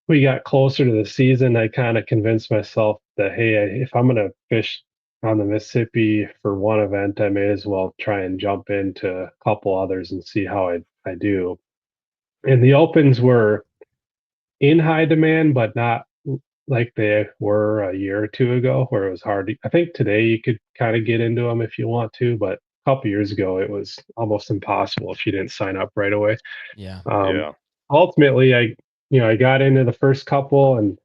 we got closer to the season, I kind of convinced myself that, hey, if I'm going to fish on the Mississippi for one event, I may as well try and jump into a couple others and see how I do. And the opens were in high demand, but not like they were a year or two ago, where it was hard. I think today you could kind of get into them if you want to, but a couple years ago it was almost impossible if you didn't sign up right away. Ultimately, I got into the first couple and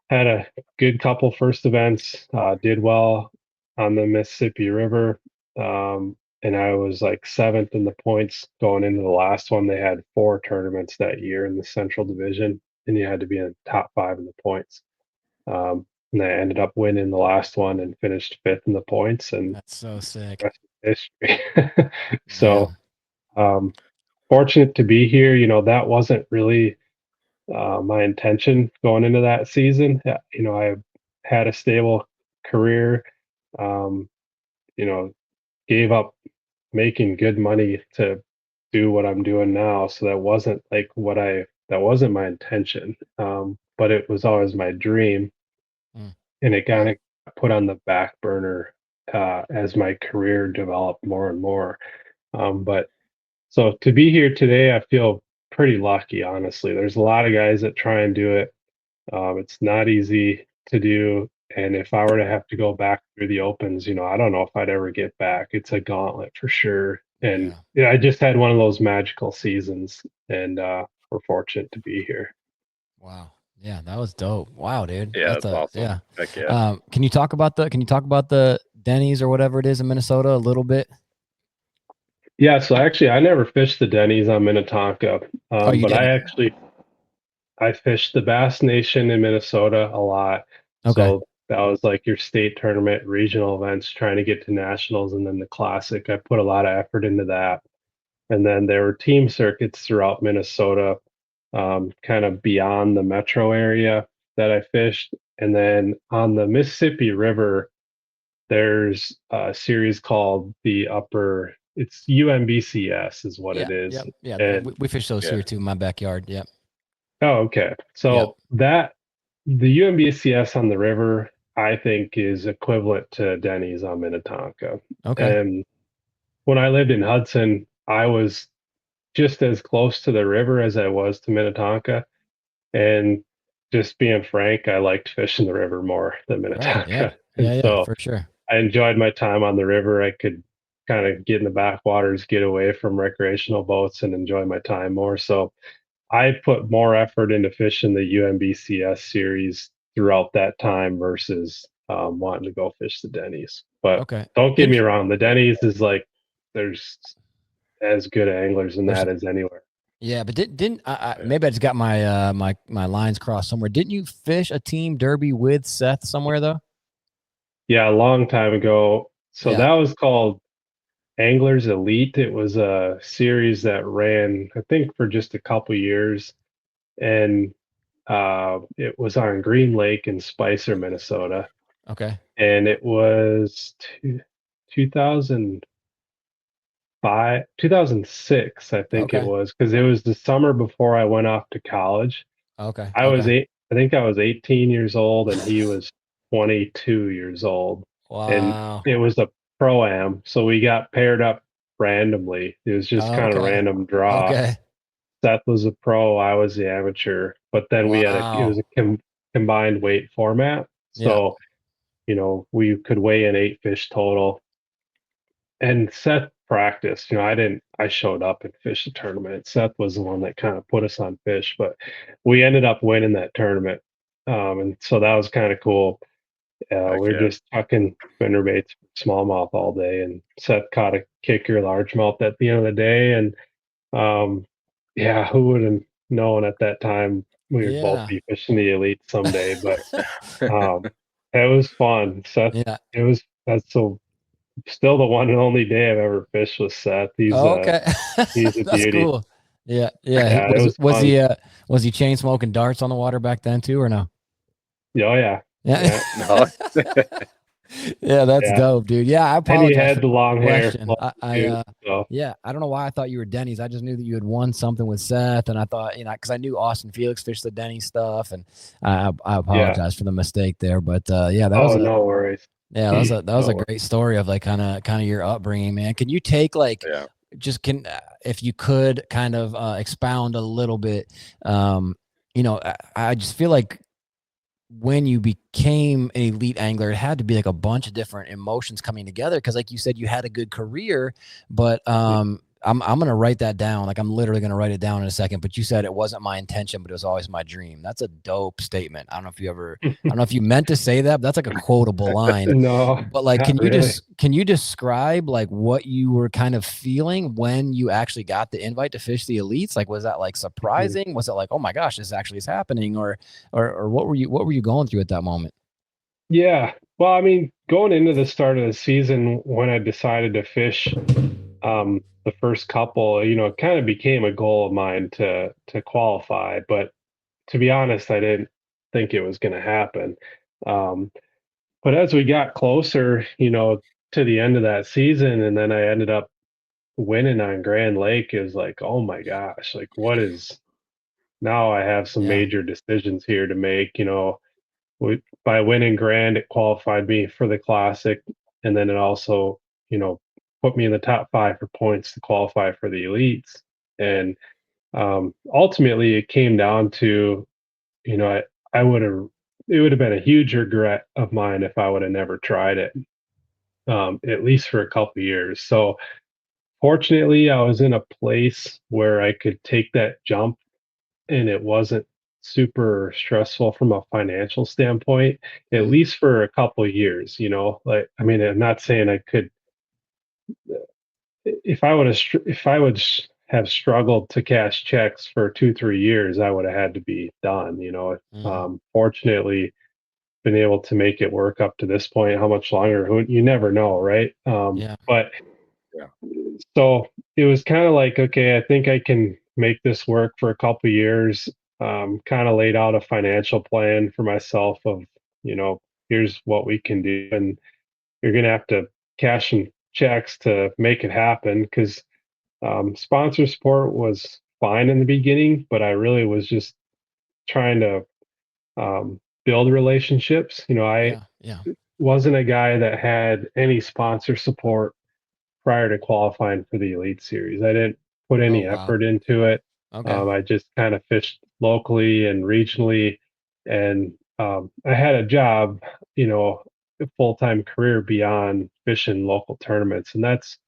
had a good couple first events. Did well on the Mississippi River, and I was like seventh in the points going into the last one. They had 4 tournaments that year in the Central Division, and you had to be in the top 5 in the points. And I ended up winning the last one and finished 5th in the points. And that's so sick. History. So, fortunate to be here. That wasn't really my intention going into that season. I had a stable career, um, gave up making good money to do what I'm doing now. So that wasn't like that wasn't my intention. But it was always my dream. And it kind of put on the back burner as my career developed more and more. But so to be here today, I feel pretty lucky, honestly. There's a lot of guys that try and do it. It's not easy to do. And if I were to have to go back through the opens, I don't know if I'd ever get back. It's a gauntlet for sure. And I just had one of those magical seasons, and we're fortunate to be here. Wow. Yeah, that was dope. Wow, dude. Yeah, that's awesome. Yeah. Heck yeah. Can you talk about the Denny's or whatever it is in Minnesota a little bit? Yeah, so actually I never fished the Denny's on Minnetonka. Oh, you but didn't? I fished the Bass Nation in Minnesota a lot. Okay. So that was like your state tournament, regional events, trying to get to nationals, and then the classic. I put a lot of effort into that. And then there were team circuits throughout Minnesota, kind of beyond the metro area that I fished. And then on the Mississippi River, there's a series called it's UMBCS is what it is. Yeah. And we fish those here too in my backyard. Yep. oh, okay. So the UMBCS on the river, I think, is equivalent to Denny's on Minnetonka. Okay. And when I lived in Hudson, I was just as close to the river as I was to Minnetonka. And just being frank, I liked fishing the river more than Minnetonka. Yeah. So For sure. I enjoyed my time on the river. I could kind of get in the backwaters, get away from recreational boats, and enjoy my time more. So I put more effort into fishing the UMBCS series throughout that time versus wanting to go fish the Denny's. But don't get me wrong, the Denny's is like there's as good anglers in that as anywhere. Yeah, but didn't maybe I just got my my lines crossed somewhere. Didn't you fish a team derby with Seth somewhere though? Yeah, a long time ago. So that was called Anglers Elite. It was a series that ran, I think, for just a couple years, and it was on Green Lake in Spicer, Minnesota. Okay. And it was 2006, I think it Okay. was, because it was the summer before I went off to college. Okay. I was Okay. I think I was 18 years old and he was 22 years old. And Wow. it was a pro-am, so we got paired up randomly. It was just kind of Okay. random draw. Okay. Seth was a pro, I was the amateur, but then it was Wow. a combined weight format. Yeah. So, we could weigh in 8 fish total. And Seth practiced. I showed up and fished the tournament. Seth was the one that kind of put us on fish, but we ended up winning that tournament. And so that was kind of cool. Heck We're yeah. just tucking spinnerbaits for smallmouth all day, and Seth caught a kicker largemouth at the end of the day. And yeah, who would have known at that time we would both Yeah. be fishing the elite someday? But um, it was fun. Seth, Yeah. that's so still the one and only day I've ever fished with Seth. Okay. He's a That's beauty. cool. Yeah. Yeah. Yeah, it was Was fun. he chain smoking darts on the water back then too, or no? Oh yeah. Yeah. Yeah. No. Yeah, that's Yeah. dope, dude. Yeah, I And he apologize had for the the long hair question. too. So Yeah, I don't know why I thought you were Denny's. I just knew that you had won something with Seth, and I thought, because I knew Austin Felix fished the Denny stuff, and I yeah. apologize for the mistake there. But yeah, Oh, no worries. that was a No great story of like kind of your upbringing, man. Can you take like Yeah. just can if you could kind of expound a little bit? I just feel like when you became an elite angler, it had to be like a bunch of different emotions coming together. Cause like you said, you had a good career, but I'm going to write that down. Like I'm literally going to write it down in a second, but you said it wasn't my intention, but it was always my dream. That's a dope statement. I don't know if you meant to say that, but that's like a quotable line. No, But like, not really. can you describe like what you were kind of feeling when you actually got the invite to fish the elites? Like, was that like surprising? Was it like, oh my gosh, this actually is happening? Or what were you going through at that moment? Yeah. Well, I mean, going into the start of the season when I decided to fish the first couple, it kind of became a goal of mine to qualify, but to be honest, I didn't think it was going to happen. Um, but as we got closer, to the end of that season, and then I ended up winning on Grand Lake, is like, oh my gosh, like now I have some Yeah. major decisions here to make. By winning Grand, it qualified me for the Classic, and then it also, put me in the top 5 for points to qualify for the elites. And ultimately, it came down to, you know, I would have, it would have been a huge regret of mine if I would have never tried it, at least for a couple of years. So fortunately, I was in a place where I could take that jump and it wasn't super stressful from a financial standpoint, at Mm, least for a couple of years. Like, I mean, I'm not saying I could, if I would have struggled to cash checks for 2 3 years, I would have had to be done. mm, Fortunately, been able to make it work up to this point. How much longer? You never know, right? yeah. But Yeah. so it was kind of like, okay, I think I can make this work for a couple of years. Kind of laid out a financial plan for myself of, here's what we can do, and you're gonna have to cash some checks to make it happen because sponsor support was fine in the beginning, but I really was just trying to build relationships. I Yeah. Yeah. wasn't a guy that had any sponsor support prior to qualifying for the Elite Series. I didn't put Oh any wow. effort into it. Okay. I just kind of fished locally and regionally, and I had a job, a full-time career beyond fishing local tournaments, and that's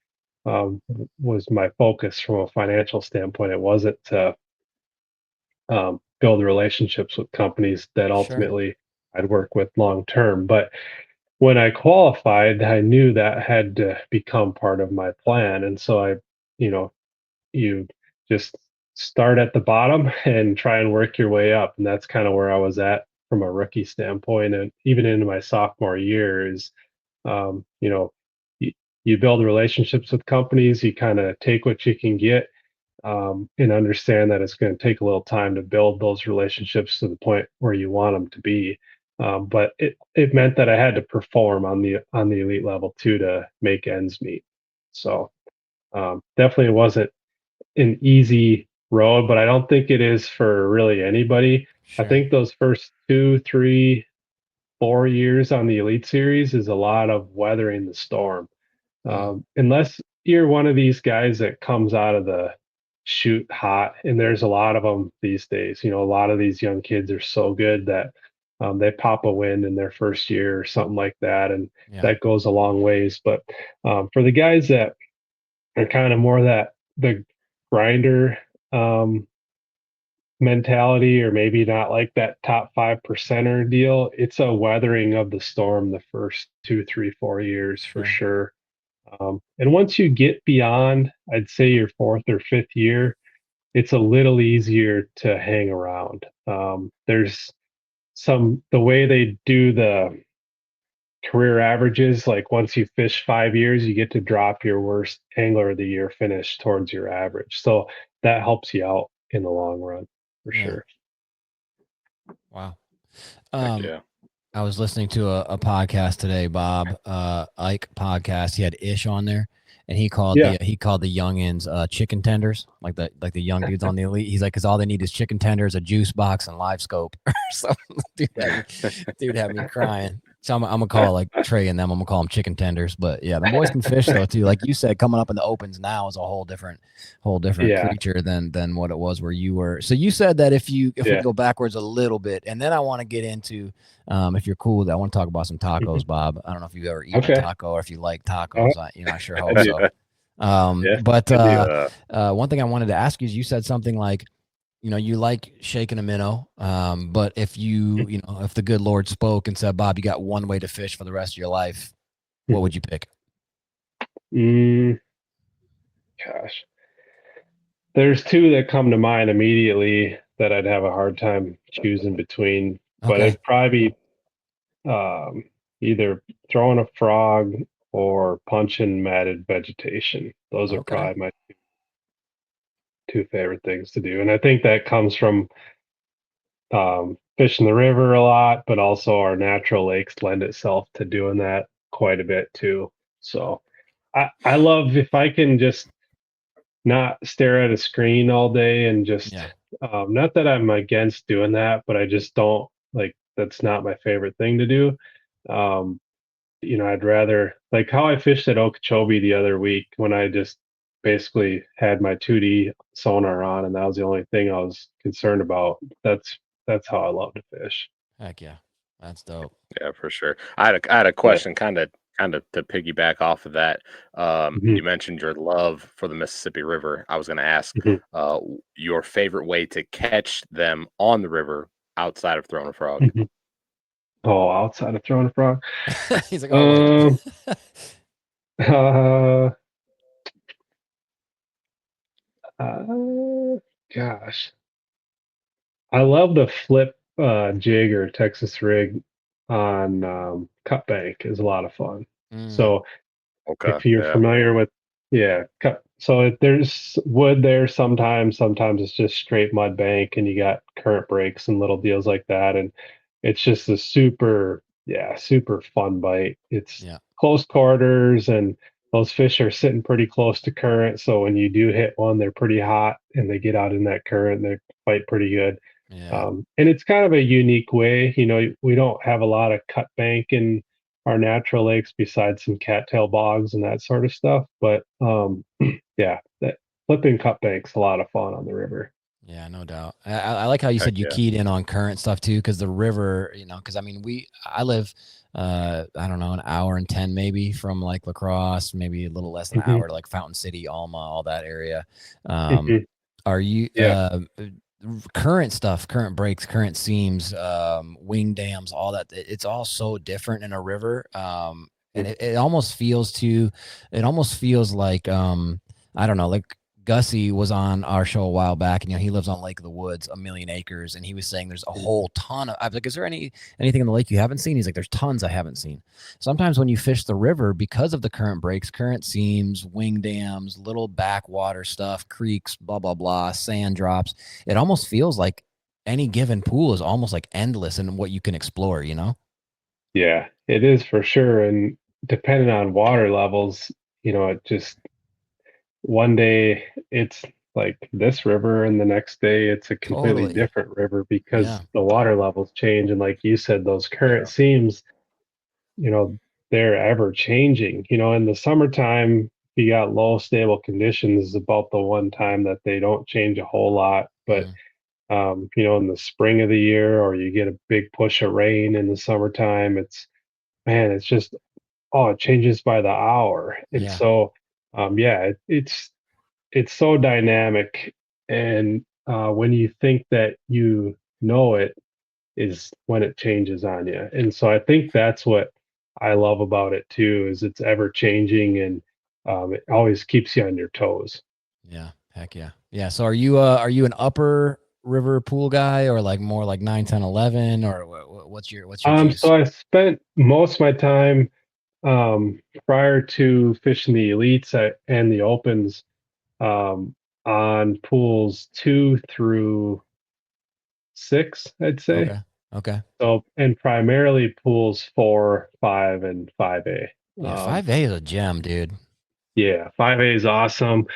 was my focus from a financial standpoint. It wasn't to build relationships with companies that Sure. ultimately I'd work with long term. But when I qualified, I knew that had to become part of my plan. And so you know, you just start at the bottom and try and work your way up. And that's kind of where I was at from a rookie standpoint. And even into my sophomore year is, um, you know, you, you build relationships with companies, you kind of take what you can get, and understand that it's going to take a little time to build those relationships to the point where you want them to be. But it meant that I had to perform on the elite level too to make ends meet. So definitely wasn't an easy road, but I don't think it is for really anybody. I Sure. think those first 2, 3, 4 years on the Elite Series is a lot of weathering the storm. Unless you're one of these guys that comes out of the shoot hot, and there's a lot of them these days. A lot of these young kids are so good that they pop a win in their first year or something like that, and that goes a long ways. But for the guys that are kind of more that the grinder mentality, or maybe not like that top 5%er deal, it's a weathering of the storm the first 2, 3, 4 years for sure. And once you get beyond, I'd say your fourth or fifth year, it's a little easier to hang around. There's the way they do the career averages, like once you fish 5 years, you get to drop your worst angler of the year finish towards your average. So that helps you out in the long run for sure. Wow. Yeah. I was listening to a podcast today, Bob, Ike podcast. He had Ish on there, and he called the youngins chicken tenders, like the young dudes on the elite. He's like, because all they need is chicken tenders, a juice box, and live scope. So dude had me crying. So I'm gonna call like Trey and them. I'm gonna call them chicken tenders. But yeah, the boys can fish though too. Like you said, coming up in the opens now is a whole different creature than what it was where you were. So you said that if we go backwards a little bit, and then I want to get into if you're cool with that, I want to talk about some tacos, Bob. I don't know if you've ever eaten a taco or if you like tacos. I sure hope so. But one thing I wanted to ask you is, you said something like, you like shaking a minnow, but if if the good Lord spoke and said, Bob, you got one way to fish for the rest of your life, what would you pick? Gosh, there's two that come to mind immediately that I'd have a hard time choosing between, but it'd probably be either throwing a frog or punching matted vegetation. Those are probably my two favorite things to do. And I think that comes from fishing the river a lot, but also our natural lakes lend itself to doing that quite a bit too. So I love if I can just not stare at a screen all day and just not that I'm against doing that, but I just don't like, that's not my favorite thing to do. I'd rather, like how I fished at Okeechobee the other week when I just basically had my 2D sonar on and that was the only thing I was concerned about. That's how I love to fish. Heck yeah. That's dope. Yeah, for sure. I had a question kind of to piggyback off of that. You mentioned your love for the Mississippi River. I was going to ask your favorite way to catch them on the river outside of throwing a frog. Oh, outside of throwing a frog? He's like, oh, gosh. I love the flip jig or Texas rig on cut bank is a lot of fun. So if you're familiar with, so there's wood there sometimes it's just straight mud bank and you got current breaks and little deals like that. And it's just a super fun bite. It's close quarters and those fish are sitting pretty close to current. So when you do hit one, they're pretty hot and they get out in that current and they fight pretty good. And it's kind of a unique way. We don't have a lot of cut bank in our natural lakes besides some cattail bogs and that sort of stuff. But that flipping cut bank's a lot of fun on the river. Yeah, no doubt. I like how you said you keyed in on current stuff too, because the river, because I mean, I live, I don't know, an hour and 10 maybe from like La Crosse, maybe a little less than an hour to like Fountain City, Alma, all that area. Are you current stuff, current breaks, current seams, wing dams, all that? It's all so different in a river, and it almost feels like I don't know, like Gussie was on our show a while back, and he lives on Lake of the Woods, 1 million acres, and he was saying there's a whole ton of. I was like, is there anything in the lake you haven't seen? He's like, there's tons I haven't seen. Sometimes when you fish the river, because of the current breaks, current seams, wing dams, little backwater stuff, creeks, blah blah blah, sand drops, it almost feels like any given pool is almost like endless in what you can explore, you know? Yeah, it is for sure. And depending on water levels, it just one day it's like this river, and the next day it's a completely Totally. different river Yeah. because the water levels change. And like you said, those current Yeah. seams, you know, they're ever changing. In the summertime, you got low stable conditions is about the one time that they don't change a whole lot. But Mm, in the spring of the year, or you get a big push of rain in the summertime, it's just, oh, it changes by the hour. And yeah. so, yeah, it's so dynamic. And when you think that you know it, is when it changes on you. And so I think that's what I love about it too, is it's ever changing, and it always keeps you on your toes. Yeah. Heck yeah. Yeah. So are you an upper river pool guy, or like more like 9, 10, 11, or what's your juice? So I spent most of my time prior to fishing the elites and the opens, um, on pools 2 through 6, I'd say. Okay. Okay. So, and primarily pools 4, 5, and 5A. Yeah. Um, 5A is a gem, dude. yeah, 5A is awesome.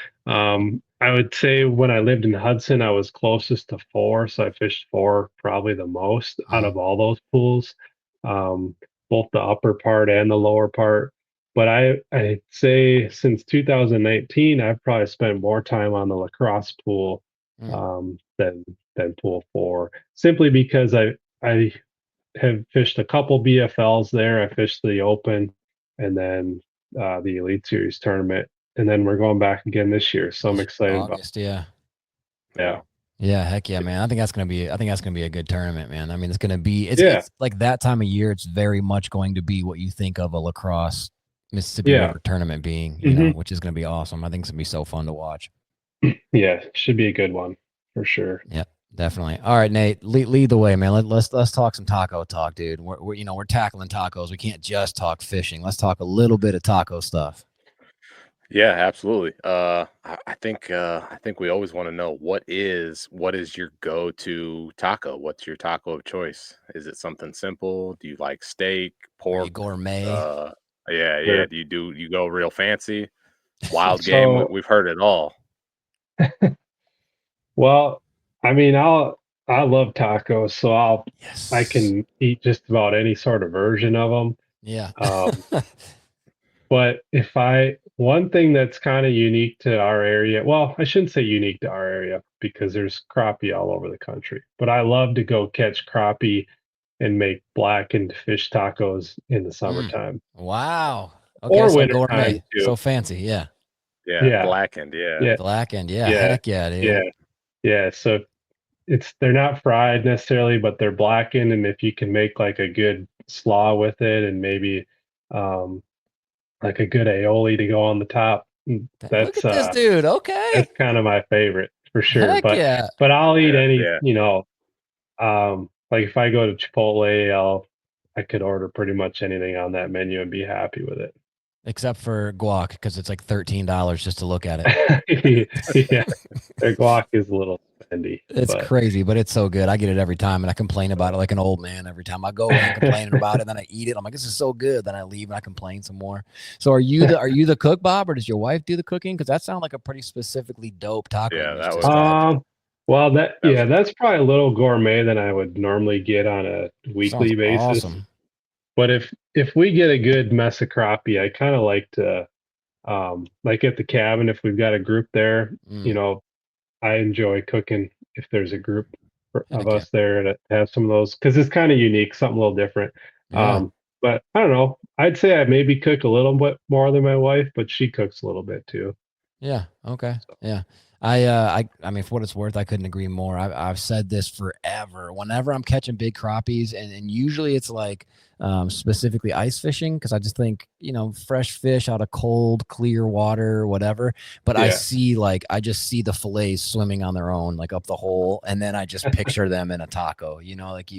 I would say when I lived in Hudson, I was closest to 4, so I fished 4 probably the most out Mm, of all those pools, um, both the upper part and the lower part. But I'd say since 2019, I've probably spent more time on the lacrosse pool, mm. than pool 4, simply because I have fished a couple BFLs there. I fished the Open, and then the Elite Series tournament, and then we're going back again this year. So I'm This excited about. August, yeah. Yeah, Yeah, heck yeah, man. I think that's gonna be a good tournament, man. I mean, yeah, it's like that time of year, it's very much going to be what you think of a lacrosse Mississippi yeah, River tournament being, hmm which is gonna be awesome. I think it's gonna be so fun to watch. yeah. Should be a good one for sure. Yep, definitely. All right, Nate, lead the way, man. Let's talk some taco talk, dude. We're tackling tacos. We can't just talk fishing. Let's talk a little bit of taco stuff. Yeah, absolutely. I think we always want to know what is your go-to taco? What's your taco of choice? Is it something simple? Do you like steak, Are you pork? gourmet? Uh, yeah, yeah. Sure. Do you go real fancy? Wild game? So, We've heard it all. well, I mean, I love tacos, so I Yes. can eat just about any sort of version of them. Yeah. But one thing that's kind of unique to our area, well, I shouldn't say unique to our area because there's crappie all over the country, but I love to go catch crappie and make blackened fish tacos in the Mm. summertime Wow. Okay, or so wintertime gourmet, too. so fancy. Yeah. Yeah, Yeah, blackened. Yeah, yeah, Blackened. Yeah. yeah, Heck yeah, dude. yeah, yeah. So they're not fried necessarily, but they're blackened, and if you can make like a good slaw with it, and maybe um, like a good aioli to go on the top, Look that's at this dude. Okay. That's kind of my favorite for sure. Heck But yeah. but I'll eat yeah, any, yeah. like if I go to Chipotle, I could order pretty much anything on that menu and be happy with Except for guac, because it's like $13 just to look at it. it. Yeah, their guac is a little spendy, It's but crazy, but it's so good. I get it every time, and I complain about it like an old man every time. I go in complaining about it, then I eat it. I'm like, this is so good. Then I leave and I complain some more. So are you the cook, Bob, or does your wife do the cooking? Because that sounds like a pretty specifically dope taco you Yeah, just that was described. well, that was that's probably a little gourmet than I would normally get on a Sounds weekly basis. awesome. But if we get a good mess of crappie, I kind of like to, like at the cabin, if we've got a group there, you Mm, know, I enjoy cooking if there's a group of heck yeah. us there to have some of those, because it's kind of unique, something a little different. Yeah. But I don't know. I'd say I maybe cook a little bit more than my wife, but she cooks a little bit too. Yeah. Okay. So, Yeah. I mean, for what it's worth, I couldn't agree more. I've said this forever. Whenever I'm catching big crappies, and usually it's like specifically ice fishing, because I just think, you know, fresh fish out of cold, clear water, whatever. But I just see the fillets swimming on their own, like up the hole, and then I just picture them in a taco. You know, like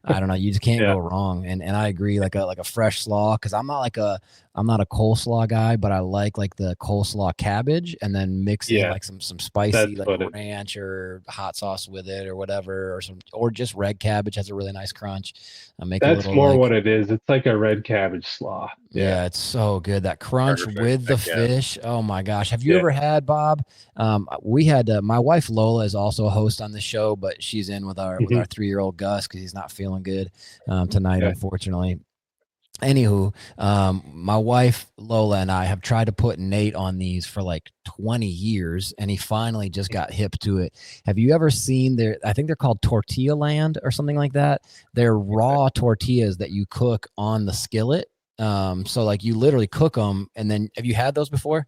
I don't know, you just can't go wrong. And I agree, like a fresh slaw, because I'm not a coleslaw guy, but I like the coleslaw cabbage, and then mix in like some spicy ranch or hot sauce with it or whatever, or just red cabbage has a really nice crunch. That's more what it is. It's like a red cabbage slaw. Yeah, it's so good. That crunch with the fish. Oh my gosh. Have you ever had, Bob? We had my wife Lola is also a host on the show, but she's in with our 3-year-old Gus because he's not feeling good tonight, unfortunately. Anywho, my wife Lola and I have tried to put Nate on these for like 20 years, and he finally just got hip to it. Have you ever seen I think they're called Tortilla Land or something like that. They're raw tortillas that you cook on the skillet. So like you literally cook them, and then have you had those before?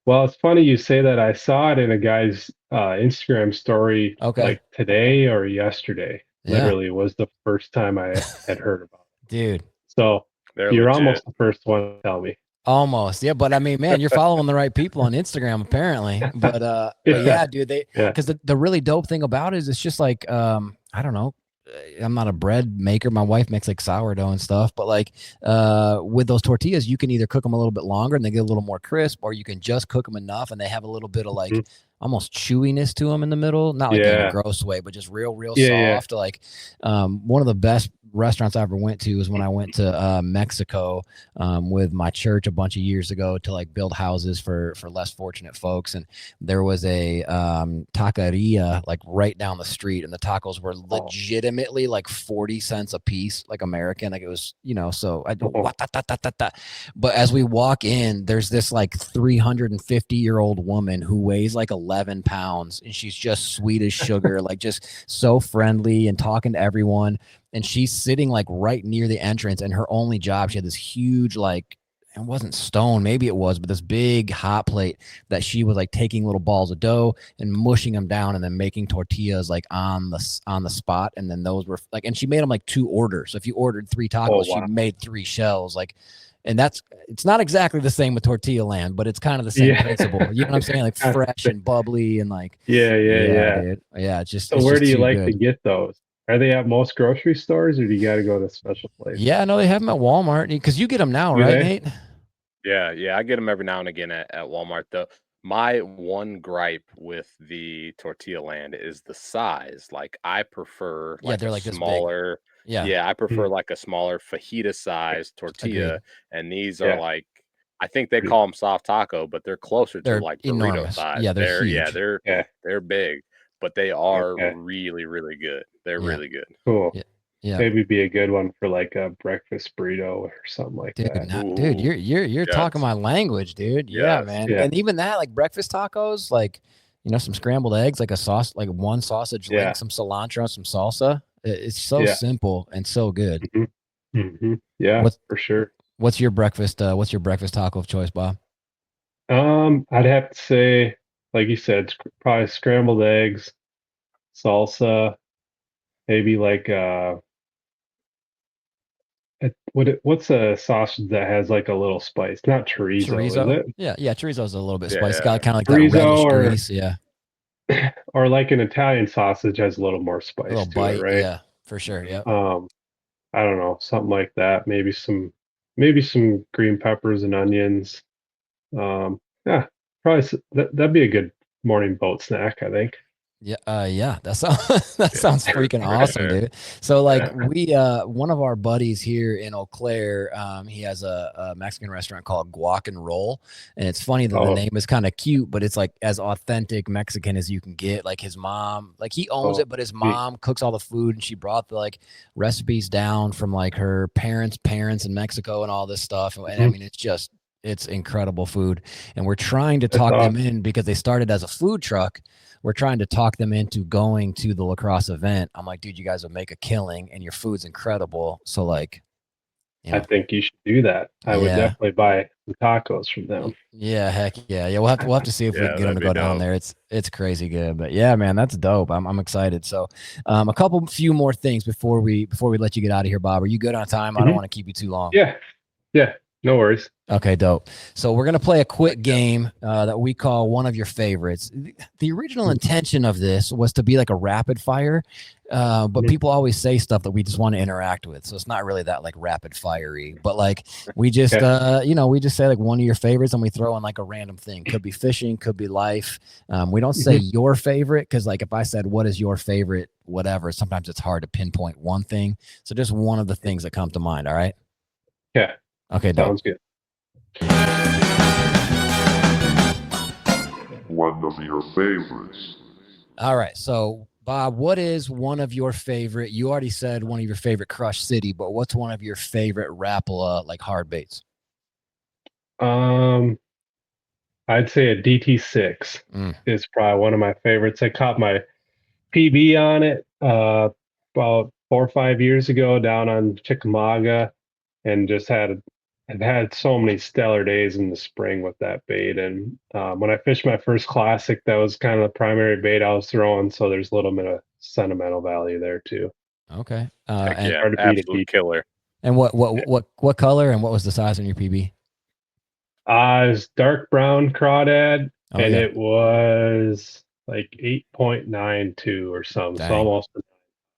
Well, it's funny you say that. I saw it in a guy's Instagram story like today or yesterday. Literally was the first time I had heard about it. Dude. So you're almost the first one to tell me. Almost. Yeah. But I mean, man, you're following the right people on Instagram, apparently. But yeah, dude, because the really dope thing about it is it's just like, I don't know. I'm not a bread maker. My wife makes like sourdough and stuff, but like with those tortillas, you can either cook them a little bit longer and they get a little more crisp, or you can just cook them enough and they have a little bit of like almost chewiness to them in the middle. Not like in a gross way, but just real soft. Like one of the best restaurants I ever went to was when I went to Mexico with my church a bunch of years ago to like build houses for less fortunate folks. And there was a taqueria like right down the street, and the tacos were legitimately like 40 cents a piece, like American. Like it was, you know, so I don't but as we walk in, there's this like 350-year-old woman who weighs like 11 pounds, and she's just sweet as sugar, like just so friendly and talking to everyone. And she's sitting like right near the entrance, and her only job, she had this huge, like, it wasn't stone, maybe it was, but this big hot plate that she was like taking little balls of dough and mushing them down and then making tortillas like on the spot. And then those were like, and she made them like 2 orders. So if you ordered 3 tacos, she made 3 shells. Like, and it's not exactly the same with Tortilla Land, but it's kind of the same principle. You know what I'm saying? Like fresh and bubbly and like, dude. Yeah. It's just, so where do you like to get those? Are they at most grocery stores, or do you got to go to special places? Yeah, no, they have them at Walmart, because you get them now, right, Nate? Yeah, I get them every now and again at Walmart. My one gripe with the Tortilla Land is the size. Like I prefer like they're like smaller. I prefer like a smaller fajita size tortilla, and these are like, I think they call them soft taco, but they're closer to like burrito enormous. size. Yeah, they're huge. They're big, but they are really, really good. They're really good. Cool. Yeah. Maybe be a good one for like a breakfast burrito or something like that. Dude, you're talking my language, dude. Yeah, man. Yeah. And even that, like breakfast tacos, like, you know, some scrambled eggs, like a sauce, like one sausage link, some cilantro, some salsa. It's so simple and so good. Yeah, for sure. What's your breakfast taco of choice, Bob? I'd have to say, like you said, probably scrambled eggs, salsa, maybe like what's a sausage that has like a little spice? Not chorizo, is it? Yeah, chorizo's a little bit spicy. Got kind of like chorizo that reddish grease, or like an Italian sausage has a little more spice. A little bite, it, right? Yeah, for sure. Yeah. I don't know, something like that. Maybe some green peppers and onions. Yeah, probably that'd be a good morning boat snack, I think. Yeah, that sounds freaking awesome, dude. So like we one of our buddies here in Eau Claire, he has a Mexican restaurant called Guac and Roll, and it's funny that the name is kind of cute, but it's like as authentic Mexican as you can get. Like his mom, like he owns it, but his mom cooks all the food, and she brought the like recipes down from like her parents in Mexico and all this stuff. And I mean, it's incredible food, and we're trying to talk them in because they started as a food truck. We're trying to talk them into going to the lacrosse event. I'm like, dude, you guys will make a killing, and your food's incredible. So like, I think you should do that. I would definitely buy some tacos from them. Yeah, heck yeah. We'll have to see if we can get them to go down there. It's crazy good. But yeah, man, that's dope. I'm excited. So a few more things before we let you get out of here, Bob. Are you good on time? I don't want to keep you too long. Yeah. No worries. Okay, dope. So we're going to play a quick game that we call One of Your Favorites. The original intention of this was to be like a rapid fire, but people always say stuff that we just want to interact with. So it's not really that like rapid fiery, but like we just, we just say like one of your favorites and we throw in like a random thing. Could be fishing, could be life. We don't say your favorite because like if I said, what is your favorite, whatever, sometimes it's hard to pinpoint one thing. So just one of the things that come to mind. All right. Yeah. Okay. Dope. Sounds good. One of your favorites. All right. So, Bob, what is one of your favorite? You already said one of your favorite Crush City, but what's one of your favorite Rapala like hard baits? I'd say a DT6 is probably one of my favorites. I caught my PB on it about 4 or 5 years ago down on Chickamauga, and just I've had so many stellar days in the spring with that bait. And when I fished my first classic, that was kind of the primary bait I was throwing. So there's a little bit of sentimental value there too. Okay. And absolute killer. And what color and what was the size on your PB? It was dark brown crawdad, and it was like 8.92 or something. Dang. So almost a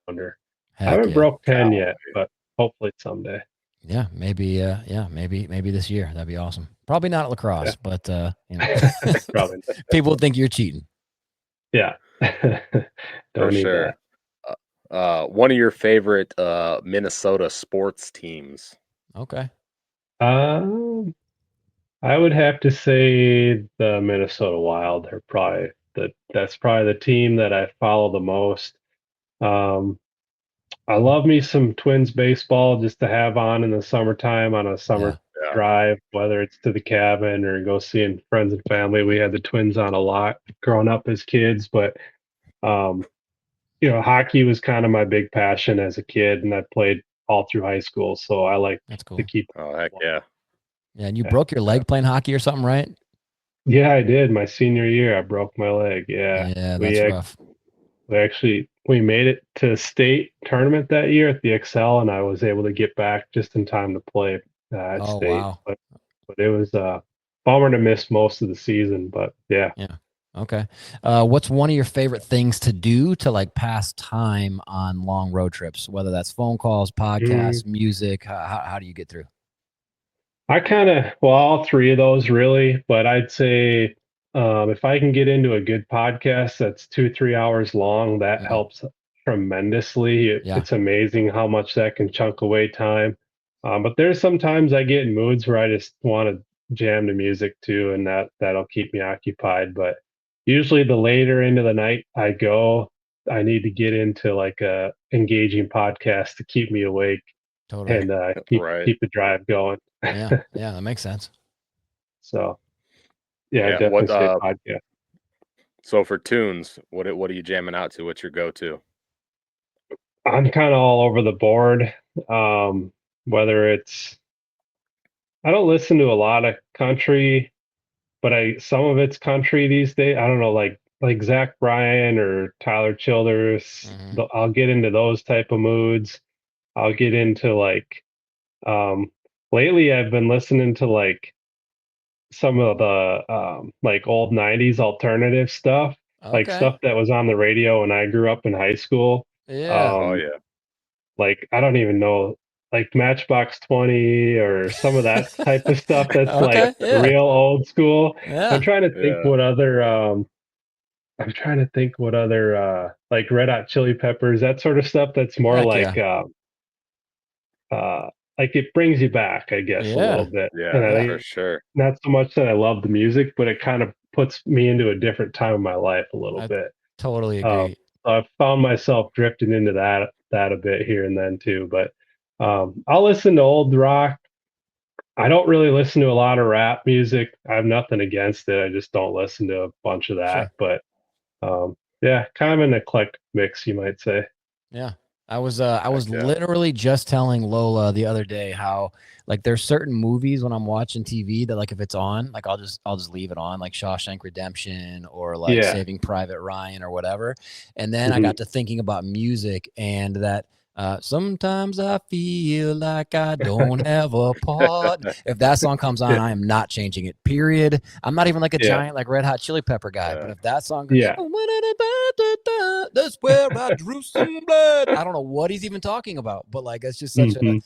pounder. I haven't broke 10 yet, but hopefully someday. Yeah, maybe this year. That'd be awesome. Probably not at lacrosse, but probably people think you're cheating. Yeah. For sure. One of your favorite Minnesota sports teams. Okay. I would have to say the Minnesota Wild are that's probably the team that I follow the most. I love me some Twins baseball just to have on in the summertime on a summer drive, whether it's to the cabin or go seeing friends and family. We had the Twins on a lot growing up as kids, but hockey was kind of my big passion as a kid, and I played all through high school. So I like to keep. Oh, heck yeah. Yeah, and you broke your leg playing hockey or something, right? Yeah, I did. My senior year, I broke my leg. Yeah, that's rough. We made it to state tournament that year at the XL, and I was able to get back just in time to play at state. Wow. But it was a bummer to miss most of the season. But yeah. Okay. What's one of your favorite things to do to like pass time on long road trips? Whether that's phone calls, podcasts, music. How do you get through? All three of those really, but I'd say if I can get into a good podcast that's 2-3 hours long, that helps tremendously. It's amazing how much that can chunk away time. But there's sometimes I get in moods where I just want to jam to music too, and that'll keep me occupied. But usually the later into the night I go, I need to get into like a engaging podcast to keep me awake. Totally. And keep the drive going. Yeah, that makes sense. So, definitely say podcast. So for tunes, what are you jamming out to? What's your go-to? I'm kind of all over the board. Whether it's, I don't listen to a lot of country, but some of it's country these days. I don't know, like Zach Bryan or Tyler Childers. I'll get into those type of moods. I'll get into like, lately I've been listening to like some of the like old 90s alternative stuff, like stuff that was on the radio when I grew up in high school. Like I don't even know, like Matchbox 20 or some of that type of stuff that's like real old school. I'm trying to think what other like Red Hot Chili Peppers, that sort of stuff that's more like it brings you back, I guess, a little bit. Yeah, for sure. Not so much that I love the music, but it kind of puts me into a different time of my life a little bit. Totally agree. I've found myself drifting into that a bit here and then too. But I'll listen to old rock. I don't really listen to a lot of rap music. I have nothing against it. I just don't listen to a bunch of that. Sure. But kind of an eclectic mix, you might say. Yeah. I was literally just telling Lola the other day how like there's certain movies when I'm watching TV that like if it's on, like I'll just leave it on, like Shawshank Redemption or like Saving Private Ryan or whatever. And then I got to thinking about music and that sometimes I feel like I don't have a part. If that song comes on, I am not changing it. Period. I'm not even like a giant like Red Hot Chili Pepper guy, but if that song goes, that's where I drew some blood. I don't know what he's even talking about, but like it's just such a and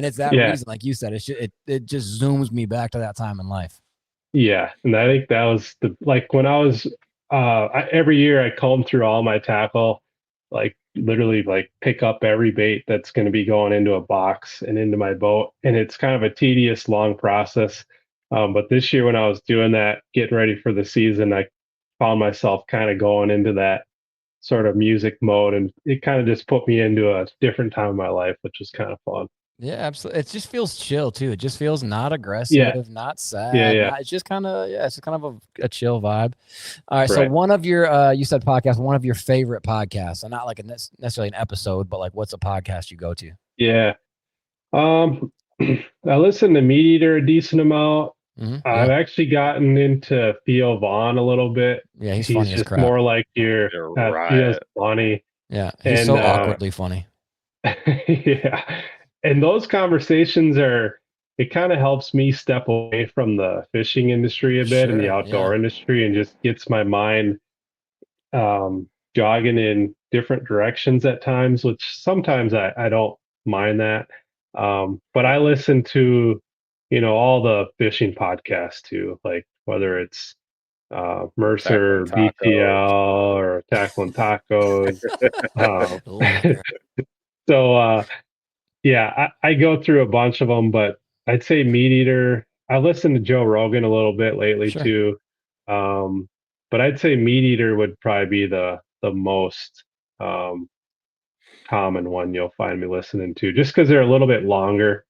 it's that reason, like you said, it just zooms me back to that time in life. Yeah, and I think that was the like when I was every year I comb through all my tackle, like literally like pick up every bait that's going to be going into a box and into my boat, and it's kind of a tedious, long process. But this year when I was doing that, getting ready for the season, I found myself kind of going into that sort of music mode, and it kind of just put me into a different time of my life, which was kind of fun. Yeah, absolutely. It just feels chill too. It just feels not aggressive, not sad. It's just kind of it's just kind of a chill vibe. All right. So one of your you said podcast, one of your favorite podcasts, and not like necessarily an episode, but like what's a podcast you go to? Yeah. I listen to Meat Eater a decent amount. I've actually gotten into Theo Vaughn a little bit. Yeah, he's funny just as crap. More like your Theo's funny. Yeah, he's so awkwardly funny. Yeah. And those conversations it kind of helps me step away from the fishing industry a bit and the outdoor industry and just gets my mind jogging in different directions at times, which sometimes I don't mind that. But I listen to, all the fishing podcasts too, like whether it's Mercer, BTL, or Tackling Tacos. So, I go through a bunch of them, but I'd say Meat Eater. I listened to Joe Rogan a little bit lately too. But I'd say Meat Eater would probably be the most common one you'll find me listening to, just because they're a little bit longer.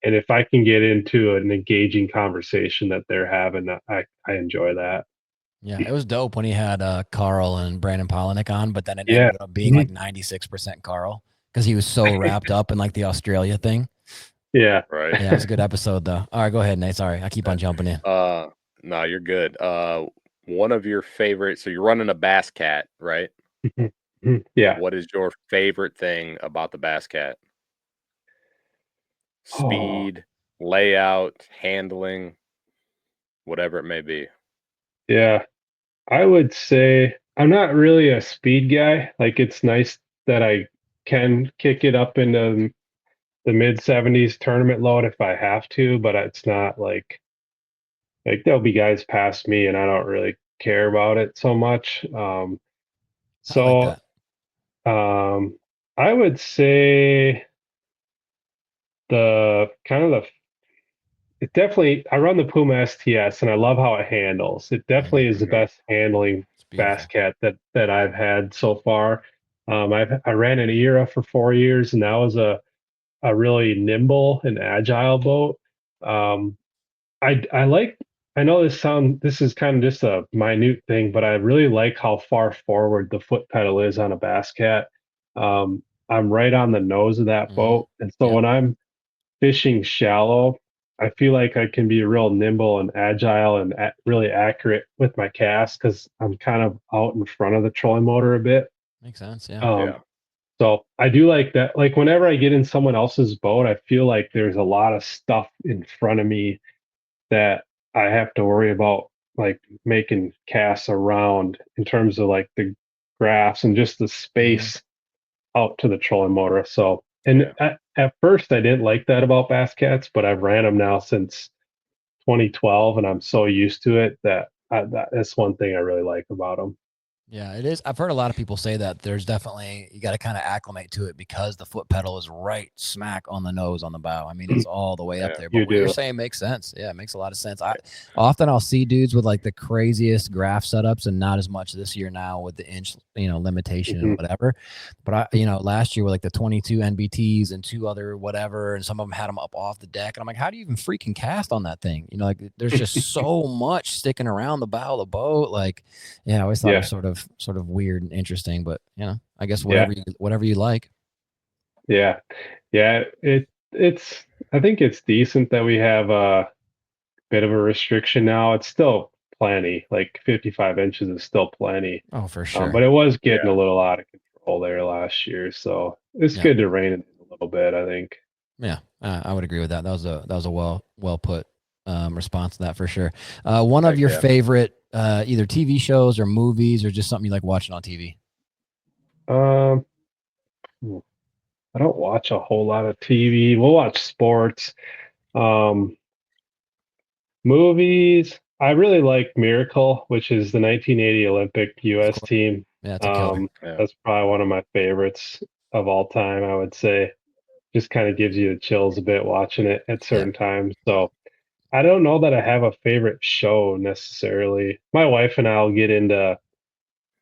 And if I can get into an engaging conversation that they're having, I enjoy that. Yeah, it was dope when he had Carl and Brandon Polinick on, but then it ended up being like 96% Carl because he was so wrapped up in like the Australia thing. Yeah. Right. Yeah, it was a good episode though. All right, go ahead, Nate. Sorry, I keep on jumping in. No, you're good. One of your favorites, so you're running a Bass Cat, right? Yeah. What is your favorite thing about the Bass Cat? Speed, layout, handling, whatever it may be. Yeah. I would say I'm not really a speed guy. Like it's nice that I can kick it up into the mid 70s tournament load if I have to, but it's not like there'll be guys past me and I don't really care about it so much. I would say it definitely, I run the Puma STS and I love how it handles. It definitely is the best handling Bass Cat that I've had so far. I ran an Era for 4 years and that was a really nimble and agile boat. I know this is kind of just a minute thing, but I really like how far forward the foot pedal is on a Bass Cat. I'm right on the nose of that boat. And so when I'm fishing shallow, I feel like I can be real nimble and agile and really accurate with my cast because I'm kind of out in front of the trolling motor a bit. Makes sense. Yeah. So I do like that. Like whenever I get in someone else's boat, I feel like there's a lot of stuff in front of me that I have to worry about, like making casts around in terms of like the graphs and just the space out to the trolling motor. So, at first I didn't like that about Bass Cats, but I've ran them now since 2012 and I'm so used to it that that's one thing I really like about them. Yeah, it is. I've heard a lot of people say that there's definitely, you got to kind of acclimate to it because the foot pedal is right smack on the nose on the bow. I mean, it's all the way up there. But what you're saying makes sense. Yeah, it makes a lot of sense. I'll see dudes with like the craziest graph setups and not as much this year now with the inch, limitation and whatever. But last year with like the 22 NBTs and 2 other whatever, and some of them had them up off the deck. And I'm like, how do you even freaking cast on that thing? Like there's just so much sticking around the bow of the boat. Like, I always thought it was sort of weird and interesting, but I guess whatever you like. Yeah. Yeah. It's I think it's decent that we have a bit of a restriction now. It's still plenty. Like 55 inches is still plenty. Oh, for sure. But it was getting a Yeah. little out of control there last year. So it's Yeah. good to rein it in a little bit, I think. Yeah, I would agree with that. That was a well put response to that for sure. One of Heck your yeah. favorite either TV shows or movies or just something you like watching on TV. Um, I don't watch a whole lot of TV. We'll watch sports. Um, movies. I really like Miracle, which is the 1980 Olympic Of U.S. course. team. Yeah, it's a killer. Yeah. That's probably one of my favorites of all time, I would say. Just kind of gives you the chills a bit watching it at Yep. certain times. So I don't know that I have a favorite show necessarily. My wife and I will get into,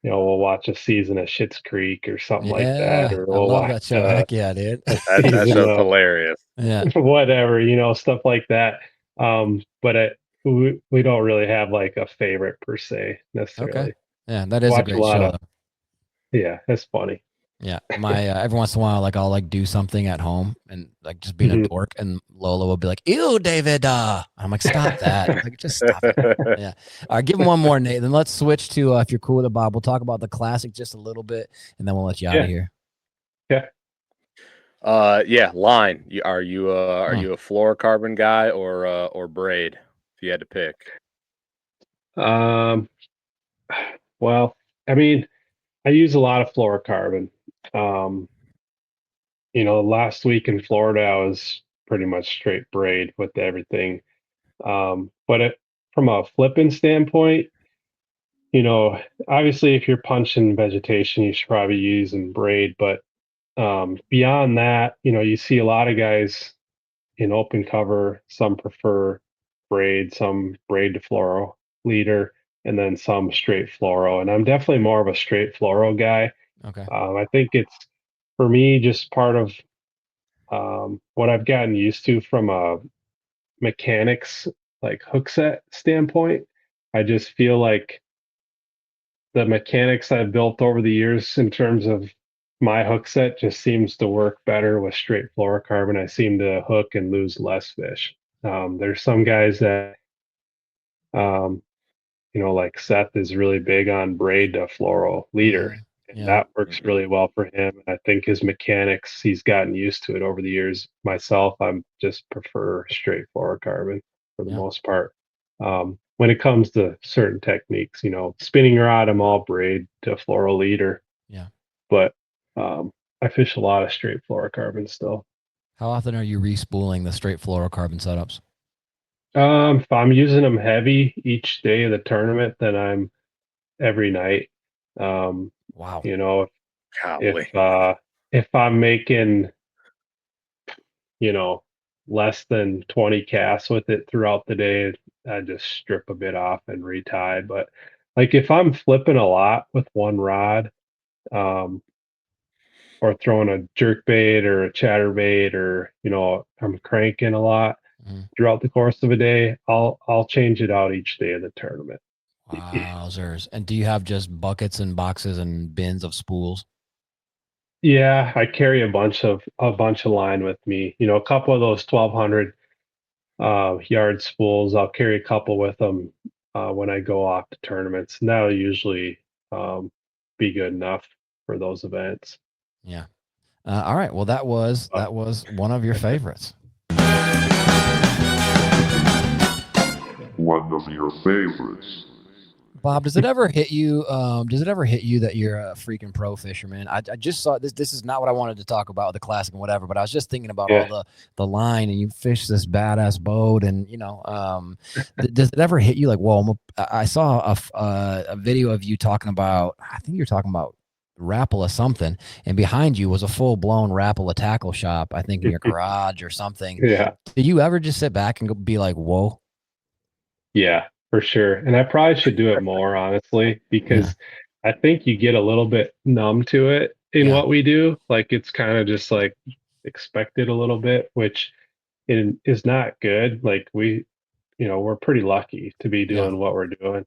we'll watch a season of Schitt's Creek or something like that, Yeah, or I we'll love watch that show. Heck yeah, dude. a That season show's of hilarious. Yeah. whatever, stuff like that. We don't really have like a favorite per se Okay. necessarily. Yeah, that is a Watch a great lot show of, though. yeah, that's funny. Yeah, my every once in a while, like I'll like do something at home and like just being a Mhm. dork, and Lola will be like, "Ew, David." I'm like, "Stop that! Like, just stop it." Yeah. All right, give him one more, Nate. Then let's switch to if you're cool with it, Bob. We'll talk about the classic just a little bit, and then we'll let you out Yeah. of here. Yeah. Yeah, line. Are you a fluorocarbon guy or braid? If you had to pick. Um, well, I mean, I use a lot of fluorocarbon. Um, last week in Florida, I was pretty much straight braid with everything. From a flipping standpoint, you know, obviously, if you're punching vegetation, you should probably use and braid. But beyond that, you see a lot of guys in open cover. Some prefer braid, some braid to fluoro leader, and then some straight fluoro. And I'm definitely more of a straight fluoro guy. Okay. I think it's for me just part of what I've gotten used to from a mechanics like hook set standpoint. I just feel like the mechanics I've built over the years in terms of my hook set just seems to work better with straight fluorocarbon. I seem to hook and lose less fish. There's some guys that, um, like Seth is really big on braid to fluoro leader, and Yeah. that works really well for him. And I think his mechanics, he's gotten used to it over the years. Myself, I'm just prefer straight fluorocarbon for the Yeah. most part. When it comes to certain techniques, spinning rod, I'm all braid to fluoro leader, Yeah. but I fish a lot of straight fluorocarbon still. How often are you respooling the straight fluorocarbon setups? If I'm using them heavy each day of the tournament, then I'm every night. Um, Wow. you know, if Golly. if I'm making, you know, less than 20 casts with it throughout the day, I just strip a bit off and retie. But like if I'm flipping a lot with one rod, um, or throwing a jerk bait or a chatter bait, or I'm cranking a lot Mhm. throughout the course of a day, I'll change it out each day of the tournament. Wowzers. And do you have just buckets and boxes and bins of spools? Yeah, I carry a bunch of line with me. A couple of those 1200 yard spools. I'll carry a couple with them when I go off to tournaments, and that'll usually um, be good enough for those events. Yeah. All right. Well, that was one of your favorites. One of your favorites. Bob, does it ever hit you? Does it ever hit you that you're a freaking pro fisherman? I just saw this. This is not what I wanted to talk about, the classic and whatever. But I was just thinking about all Yeah. the line, and you fish this badass boat, and does it ever hit you like, whoa? I saw a video of you talking about. I think you're talking about Rapala something, and behind you was a full blown Rapala tackle shop. I think in your garage or something. Yeah. Did you ever just sit back and be like, whoa? Yeah, for sure. And I probably should do it more, honestly, because I think you get a little bit numb to it in Yeah. what we do. Like it's kind of just like expected a little bit, which is not good. Like we're pretty lucky to be Yeah. doing what we're doing.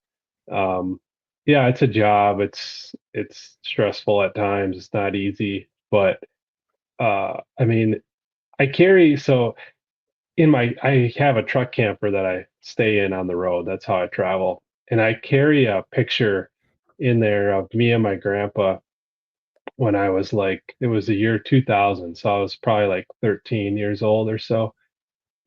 Yeah, it's a job. It's stressful at times. It's not easy, but I mean, so I have a truck camper that I stay in on the road. That's how I travel. And I carry a picture in there of me and my grandpa when I was like, it was the year 2000. So I was probably like 13 years old or so.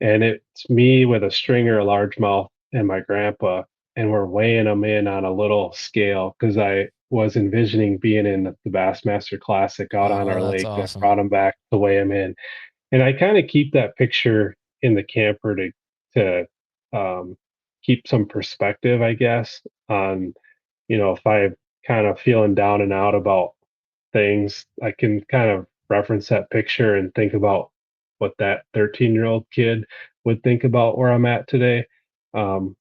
And it's me with a stringer, a largemouth, and my grandpa. And we're weighing them in on a little scale because I was envisioning being in the Bassmaster Classic out on Oh, our that's lake. I awesome. brought them back to weigh them in. And I kind of keep that picture in the camper to keep some perspective, I guess, on if I kind of feeling down and out about things, I can kind of reference that picture and think about what that 13-year-old kid would think about where I'm at today. Um,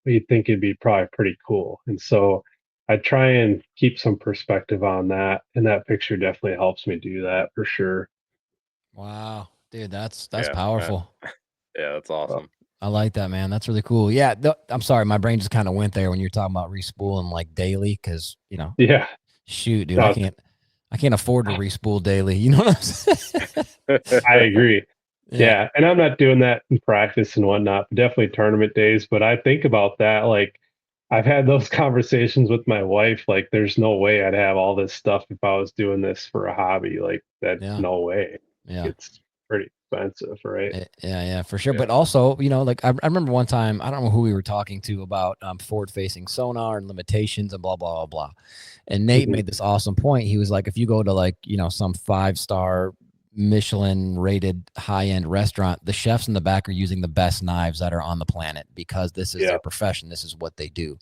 you'd think it'd be probably pretty cool. And so I try and keep some perspective on that, and that picture definitely helps me do that for sure. Wow, dude, that's Yeah, powerful. yeah, that's Well, awesome. I like that, man. That's really cool. Yeah, I'm sorry, my brain just kind of went there when you're talking about respooling like daily, because yeah, shoot, dude, no, I can't afford to respool daily. You know what I'm saying? I agree. Yeah, Yeah, and I'm not doing that in practice and whatnot, but definitely tournament days. But I think about that, like I've had those conversations with my wife. Like, there's no way I'd have all this stuff if I was doing this for a hobby. Like, that, yeah, no way. yeah. It's pretty expensive, right? Yeah, for sure. Yeah. But also, like I remember one time, I don't know who we were talking to about forward facing sonar and limitations and blah, blah, blah, blah. And Nate Hmm. made this awesome point. He was like, if you go to like, some 5-star Michelin rated high end restaurant, the chefs in the back are using the best knives that are on the planet because this is Yeah. their profession. This is what they do.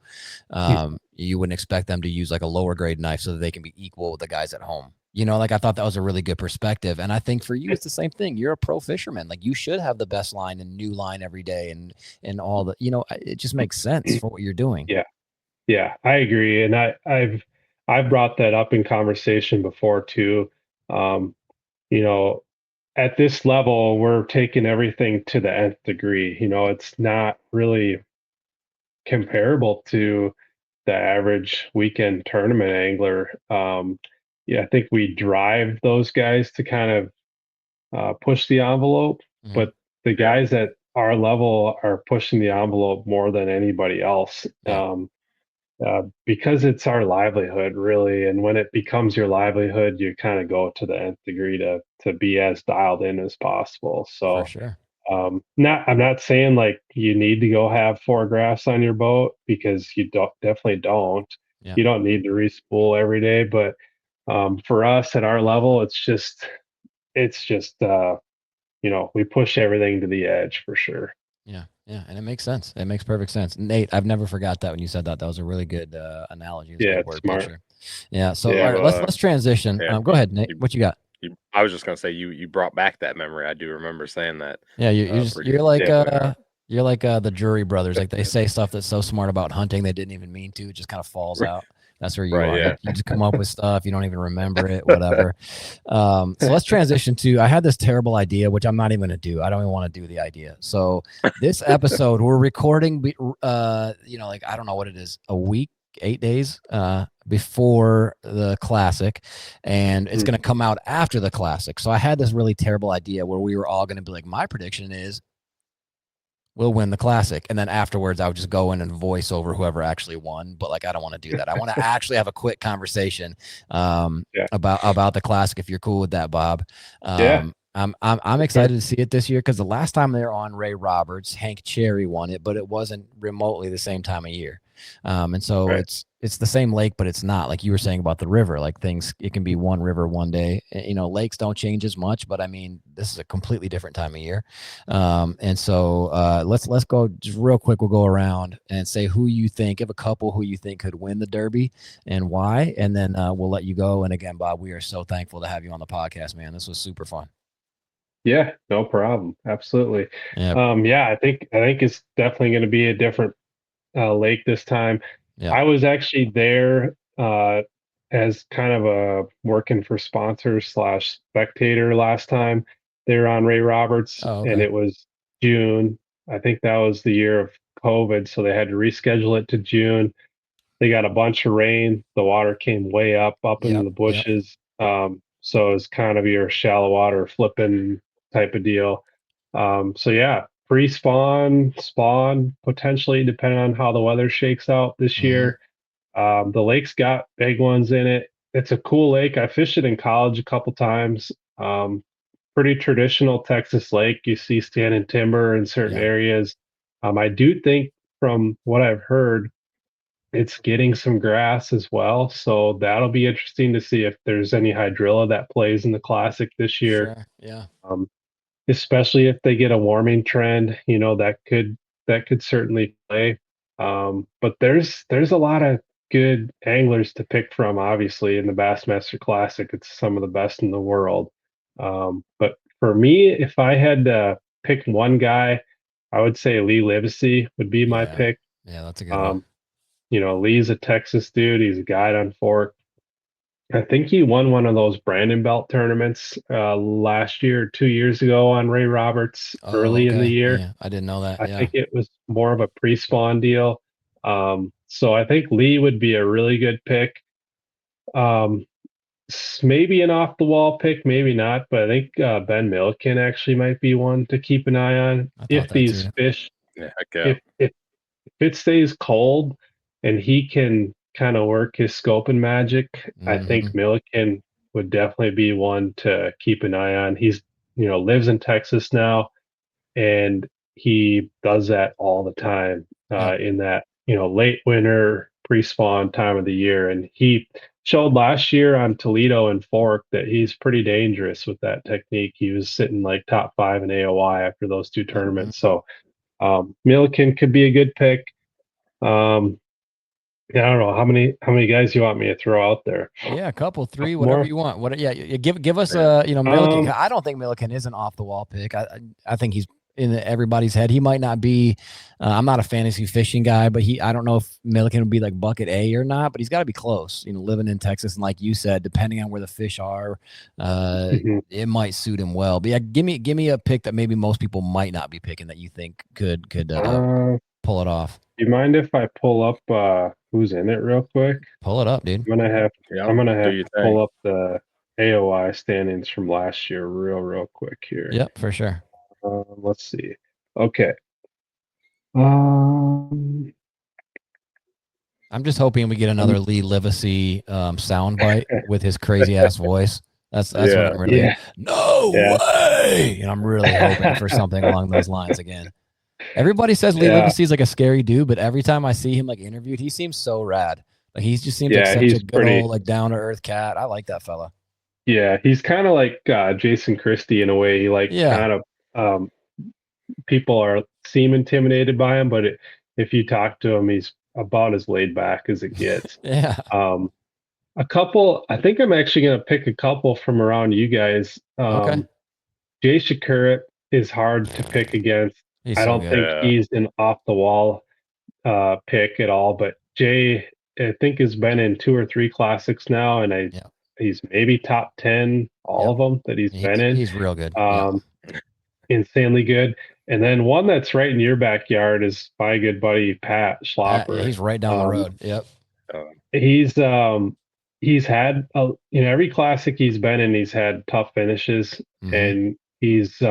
Hmm. You wouldn't expect them to use like a lower grade knife so that they can be equal with the guys at home. Like I thought that was a really good perspective. And I think for you, it's the same thing. You're a pro fisherman. Like you should have the best line and new line every day and all the, it just makes sense for what you're doing. Yeah, yeah, I agree, and I've brought that up in conversation before too. Um, you know, at this level, we're taking everything to the nth degree. It's not really comparable to the average weekend tournament angler. Yeah, I think we drive those guys to kind of push the envelope, Mhm. but the Yeah. guys at our level are pushing the envelope more than anybody else. Yeah. Because it's our livelihood, really. And when it becomes your livelihood, you kind of go to the nth degree to be as dialed in as possible. For So, sure. I'm not saying like you need to go have 4 graphs on your boat because you definitely don't. Yeah. You don't need to respool every day, but for us at our level, it's just we push everything to the edge for sure. Yeah. Yeah. And it makes sense. It makes perfect sense. Nate, I've never forgot that when you said that. That was a really good analogy. It's a Yeah, good it's word smart. picture. Yeah. So all Yeah. right, let's transition. Yeah, Go ahead, Nate. you, What you got? I was just gonna say you brought back that memory. I do remember saying that. Yeah, Pretty Definitely are. you're like the Jury brothers. Like they say stuff that's so smart about hunting they didn't even mean to. It just kind of falls out. That's where you right. are. Yeah. You just come up with stuff. You don't even remember it, whatever. So let's transition to, I had this terrible idea, which I'm not even going to do. I don't even want to do the idea. So this episode we're recording, like, I don't know what it is, a week, 8 days before the classic, and it's going to come out after the classic. So I had this really terrible idea where we were all going to be like, my prediction is we'll win the classic, and then afterwards I would just go in and voice over whoever actually won. But like, I don't want to do that. I want to actually have a quick conversation Yeah. about the classic, if you're cool with that, Bob. Yeah. I'm excited to see it this year because the last time they were on Ray Roberts, Hank Cherry won it, but it wasn't remotely the same time of year. And so Right. it's the same lake, but it's not, like you were saying about the river. Like things, it can be one river one day. Lakes don't change as much, but I mean, this is a completely different time of year. And so let's go just real quick. We'll go around and say who you think, give a couple who you think could win the Derby and why, and then we'll let you go. And again, Bob, we are so thankful to have you on the podcast, man. This was super fun. Yeah, no problem. Absolutely. Yeah. Yeah, I think it's definitely going to be a different lake this time. Yeah. I was actually there as kind of a working for sponsor slash spectator last time. They were on Ray Roberts, Oh, and okay. it was June. I think that was the year of COVID, so they had to reschedule it to June. They got a bunch of rain. The water came way up into the Yep. bushes. So it's kind of your shallow water flipping type of deal. So yeah, pre-spawn, spawn, potentially, depending on how the weather shakes out this year. The lake's got big ones in it. It's a cool lake. I fished it in college a couple times. Pretty traditional Texas lake. You see standing timber in certain areas. I do think, from what I've heard, it's getting some grass as well. So that'll be interesting to see if there's any hydrilla that plays in the classic this year. Sure. Yeah. Especially if they get a warming trend, that could certainly play. But there's a lot of good anglers to pick from. Obviously, in the Bassmaster Classic, it's some of the best in the world. But for me, if I had to pick one guy, I would say Lee Livesey would be my pick. Yeah, that's a good one. Lee's a Texas dude. He's a guide on fork. I think he won one of those Brandon Belt tournaments last year, 2 years ago, on Ray Roberts early in the year. Yeah, I didn't know that. I think it was more of a pre-spawn deal. So I think Lee would be a really good pick. Maybe an off-the-wall pick, maybe not, but I think Ben Milliken actually might be one to keep an eye on. If these fish, if it stays cold and he can kind of work his scoping magic, I think Milliken would definitely be one to keep an eye on. He's, lives in Texas now, and he does that all the time in that, late winter pre-spawn time of the year. And he showed last year on Toledo and Fork that he's pretty dangerous with that technique. He was sitting like top 5 in AOI after those 2 tournaments. So Milliken could be a good pick. Yeah, I don't know how many guys you want me to throw out there. Yeah, a couple, 3, whatever you want. Give us a Milliken. I don't think Milliken is an off the wall pick. I think he's in everybody's head. He might not be. I'm not a fantasy fishing guy, but I don't know if Milliken would be like bucket A or not. But he's got to be close. Living in Texas, and like you said, depending on where the fish are, it might suit him well. But yeah, give me a pick that maybe most people might not be picking that you think could pull it off. Do you mind if I pull up who's in it real quick? Pull it up, dude. I'm gonna have to pull up the AOI standings from last year real quick here. Yep, for sure. Let's see. Okay. I'm just hoping we get another Lee Livesey soundbite with his crazy ass voice. That's what I'm really. No way! And I'm really hoping for something along those lines again. Everybody says Lee Livesey is like a scary dude, but every time I see him like interviewed, he seems so rad. Like he just seems like such a good old like down to earth cat. I like that fella. Yeah, he's kind of like Jason Christie in a way. He kind of people seem intimidated by him, but if you talk to him, he's about as laid back as it gets. A couple. I think I'm actually gonna pick a couple from around you guys. Jay Shakurat is hard to pick against. I don't think he's an off the wall pick at all, but Jay, I think, has been in 2 or 3 classics now, and he's maybe top 10, all of them that he's been in. He's real good. Insanely good. And then one that's right in your backyard is my good buddy Pat Schlopper. He's right down the road. Yep. He's had every classic he's been in, he's had tough finishes, and he's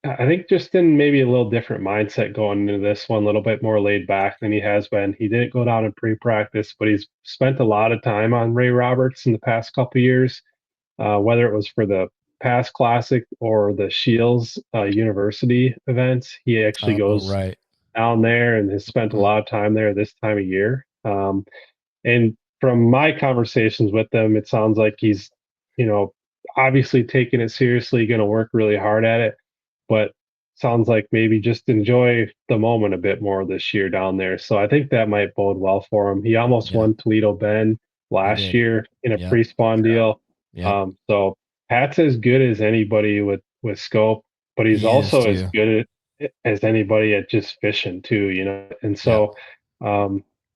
I think just in maybe a little different mindset going into this one, a little bit more laid back than he has been. He didn't go down in pre-practice, but he's spent a lot of time on Ray Roberts in the past couple of years, whether it was for the past classic or the Shields University events. He actually goes down there and has spent a lot of time there this time of year. And from my conversations with him, it sounds like he's, obviously taking it seriously, going to work really hard at it, but sounds like maybe just enjoy the moment a bit more this year down there. So I think that might bode well for him. He almost won Toledo Bend last year in a pre-spawn deal. So Pat's as good as anybody with scope, but he's also as good as anybody at just fishing too, And so I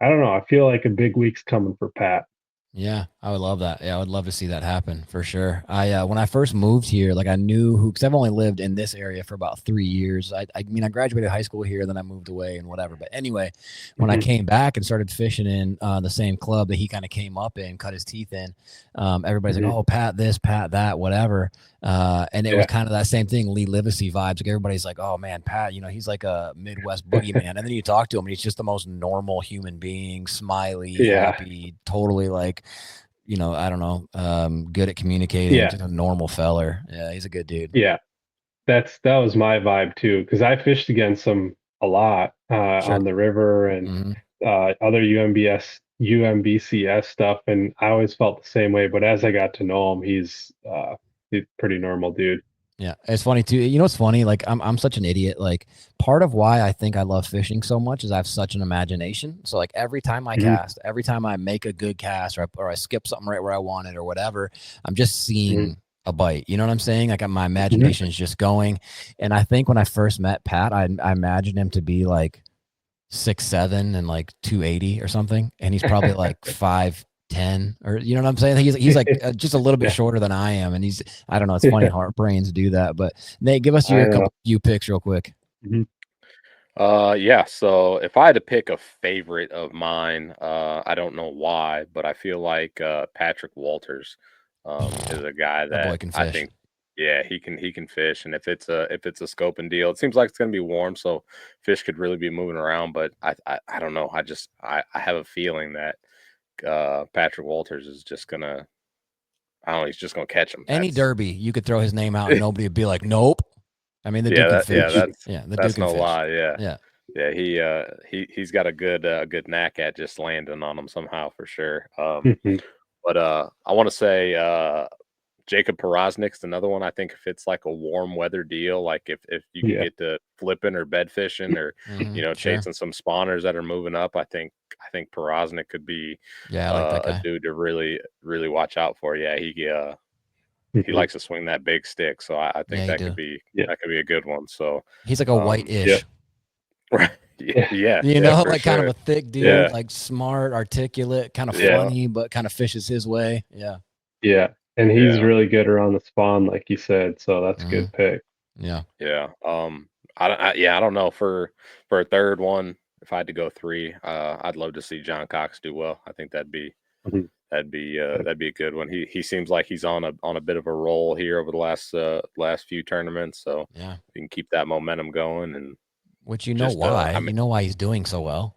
don't know. I feel like a big week's coming for Pat. Yeah, I would love that. Yeah, I would love to see that happen for sure. I when I first moved here, like I knew who, because I've only lived in this area for about 3 years. I mean, I graduated high school here, then I moved away and whatever. But anyway, when I came back and started fishing in the same club that he kind of came up in, cut his teeth in, everybody's like, "Oh, Pat this, Pat that, whatever." And it was kind of that same thing, Lee Livesey vibes. Like everybody's like, "Oh man, Pat, you know, he's like a Midwest boogeyman." And then you talk to him, and he's just the most normal human being, smiley, happy, totally like, you know, I don't know, good at communicating, just a normal feller. Yeah, he's a good dude. Yeah, that was my vibe too, because I fished against him a lot on the river and other UMBCS stuff, and I always felt the same way. But as I got to know him, he's a pretty normal dude. Yeah, it's funny too. You know what's funny? Like I'm such an idiot. Like part of why I think I love fishing so much is I have such an imagination. So like every time I cast, every time I make a good cast, or I skip something right where I want it or whatever, I'm just seeing a bite. You know what I'm saying? Like my imagination is just going. And I think when I first met Pat, I imagined him to be like 6'7" and like 280 or something, and he's probably like 5'10", or you know what I'm saying? He's like just a little bit shorter than I am, and I don't know. It's funny how our brains do that. But Nate, give us your few picks real quick. Yeah. So if I had to pick a favorite of mine, I don't know why, but I feel like Patrick Walters is a guy that I think, yeah, he can fish, and if it's a scope and deal, it seems like it's gonna be warm, so fish could really be moving around. But I don't know. I have a feeling that Patrick Walters is just gonna, I don't know, he's just gonna catch him. Any derby, you could throw his name out and nobody would be like, nope. I mean, the dude can fish. That's no lie. Yeah. He's got a good knack at just landing on them somehow for sure. But I want to say Jacob Poroznik's another one. I think if it's like a warm weather deal, like if you can get to flipping or bed fishing or chasing some spawners that are moving up, I think Poroznik could be I like that guy. a dude to really watch out for. Yeah, he likes to swing that big stick, so I think that could be a good one. So he's like a white-ish. Right. Yeah. You know, like kind of a thick dude, like smart, articulate, kind of funny, but kind of fishes his way. Yeah. Yeah. And he's really good around the spawn, like you said. So that's a good pick. Yeah. Yeah. I don't know, for a third one, if I had to go three, I'd love to see John Cox do well. I think that'd be a good one. He seems like he's on a bit of a roll here over the last few tournaments. So yeah, you can keep that momentum going, and which you know why you know why he's doing so well.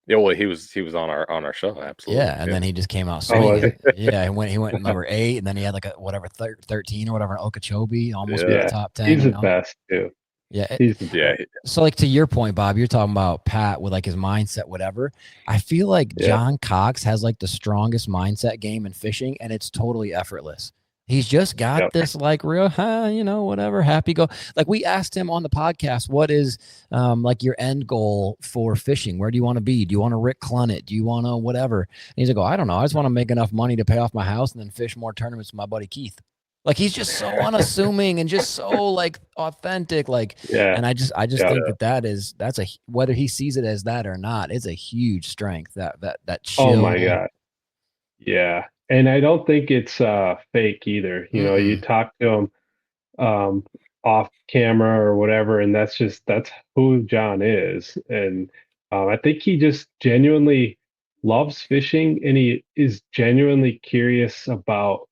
Yeah, well, he was on our show, absolutely. Yeah, and then he just came out swinging. Yeah, he went number 8, and then he had like a 13 or whatever in Okeechobee, almost made the top 10. He's the best too. Yeah, yeah. So like to your point, Bob, you're talking about Pat with like his mindset, whatever. I feel like John Cox has like the strongest mindset game in fishing, and it's totally effortless. He's just got this like real, whatever, happy go. Like we asked him on the podcast, what is like your end goal for fishing? Where do you want to be? Do you want to Rick Clun it? Do you want to whatever? And he's like, oh, I don't know. I just want to make enough money to pay off my house and then fish more tournaments with my buddy Keith. Like he's just so unassuming and just so like authentic. Like, and I just think that's whether he sees it as that or not, it's a huge strength. That chill. Oh my God. Yeah. And I don't think it's fake either. You know, you talk to him off camera or whatever, and that's who John is. And I think he just genuinely loves fishing, and he is genuinely curious about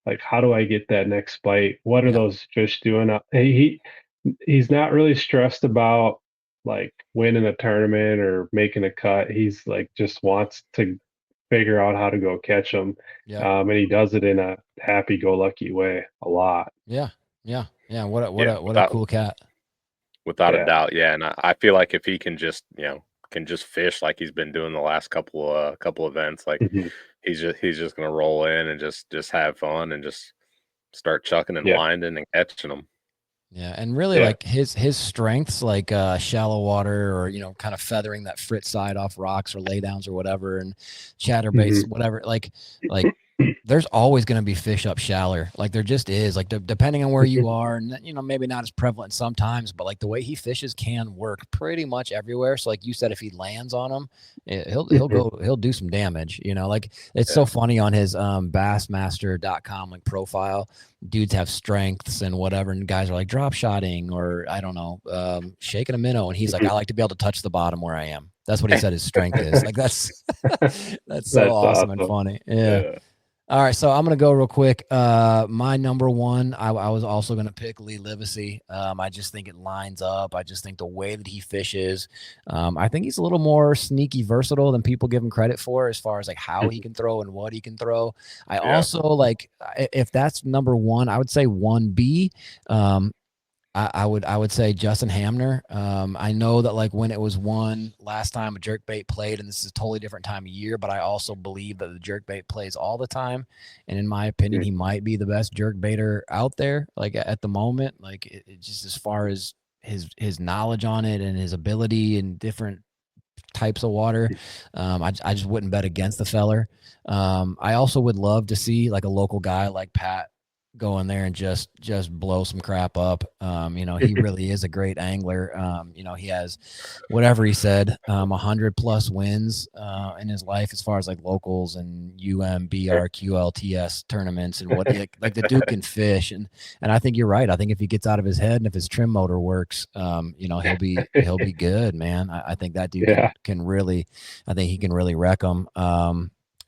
like, how do I get that next bite? What are those fish doing? He's not really stressed about like winning a tournament or making a cut. He's like just wants to figure out how to go catch them. And he does it in a happy-go-lucky way a lot. Yeah. What a cool cat. Without a doubt, yeah. And I feel like if he can just fish like he's been doing the last couple events, like he's just gonna roll in and just have fun and just start chucking and winding and catching them. Yeah, and really like his strengths, like shallow water or kind of feathering that frit side off rocks or laydowns or whatever, and chatterbaits, whatever. Like there's always going to be fish up shallower. Like there just is, like depending on where you are, and maybe not as prevalent sometimes, but like the way he fishes can work pretty much everywhere. So like you said, if he lands on them, he'll do some damage, like it's so funny on his bassmaster.com like profile. Dudes have strengths and whatever, and guys are like drop shotting or I don't know, shaking a minnow, and he's like, I like to be able to touch the bottom where I am. That's what he said his strength is. Like that's so awesome and funny. Yeah. All right, so I'm gonna go real quick. My number one, I was also gonna pick Lee Livesey. I just think it lines up. I just think the way that he fishes, I think he's a little more sneaky versatile than people give him credit for, as far as like how he can throw and what he can throw. I also like, if that's number one, I would say 1B. I would say Justin Hamner. I know that like when it was one last time a jerkbait played, and this is a totally different time of year, but I also believe that the jerkbait plays all the time. And in my opinion, he might be the best jerkbaiter out there, like at the moment, like it just as far as his knowledge on it and his ability in different types of water. I just wouldn't bet against the feller. I also would love to see like a local guy like Pat go in there and just blow some crap up. He really is a great angler. He has, whatever he said, 100+ wins in his life as far as like locals and BRQLTS tournaments and what like the dude can fish. And I think you're right. I think if he gets out of his head and if his trim motor works, he'll be good, man. I think that dude can really, I think he can really wreck them.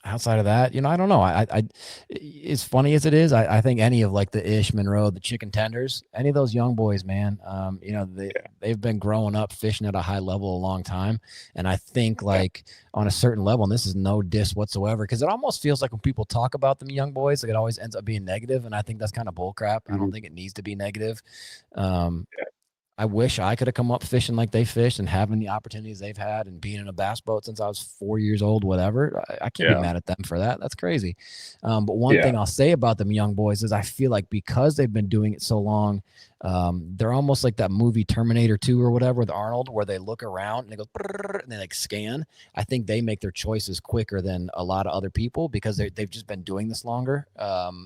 Outside of that, I don't know. I as funny as it is, I think any of like the Ish, Monroe, the Chicken Tenders, any of those young boys, man, they've been growing up fishing at a high level a long time. And I think like on a certain level, and this is no diss whatsoever, because it almost feels like when people talk about them young boys, like it always ends up being negative. And I think that's kind of bull crap. I don't think it needs to be negative. I wish I could have come up fishing like they fished and having the opportunities they've had and being in a bass boat since I was 4 years old, whatever. I can't be mad at them for that. That's crazy. But one thing I'll say about them young boys is I feel like because they've been doing it so long, they're almost like that movie Terminator 2 or whatever with Arnold, where they look around and they go and they like scan. I think they make their choices quicker than a lot of other people because they've just been doing this longer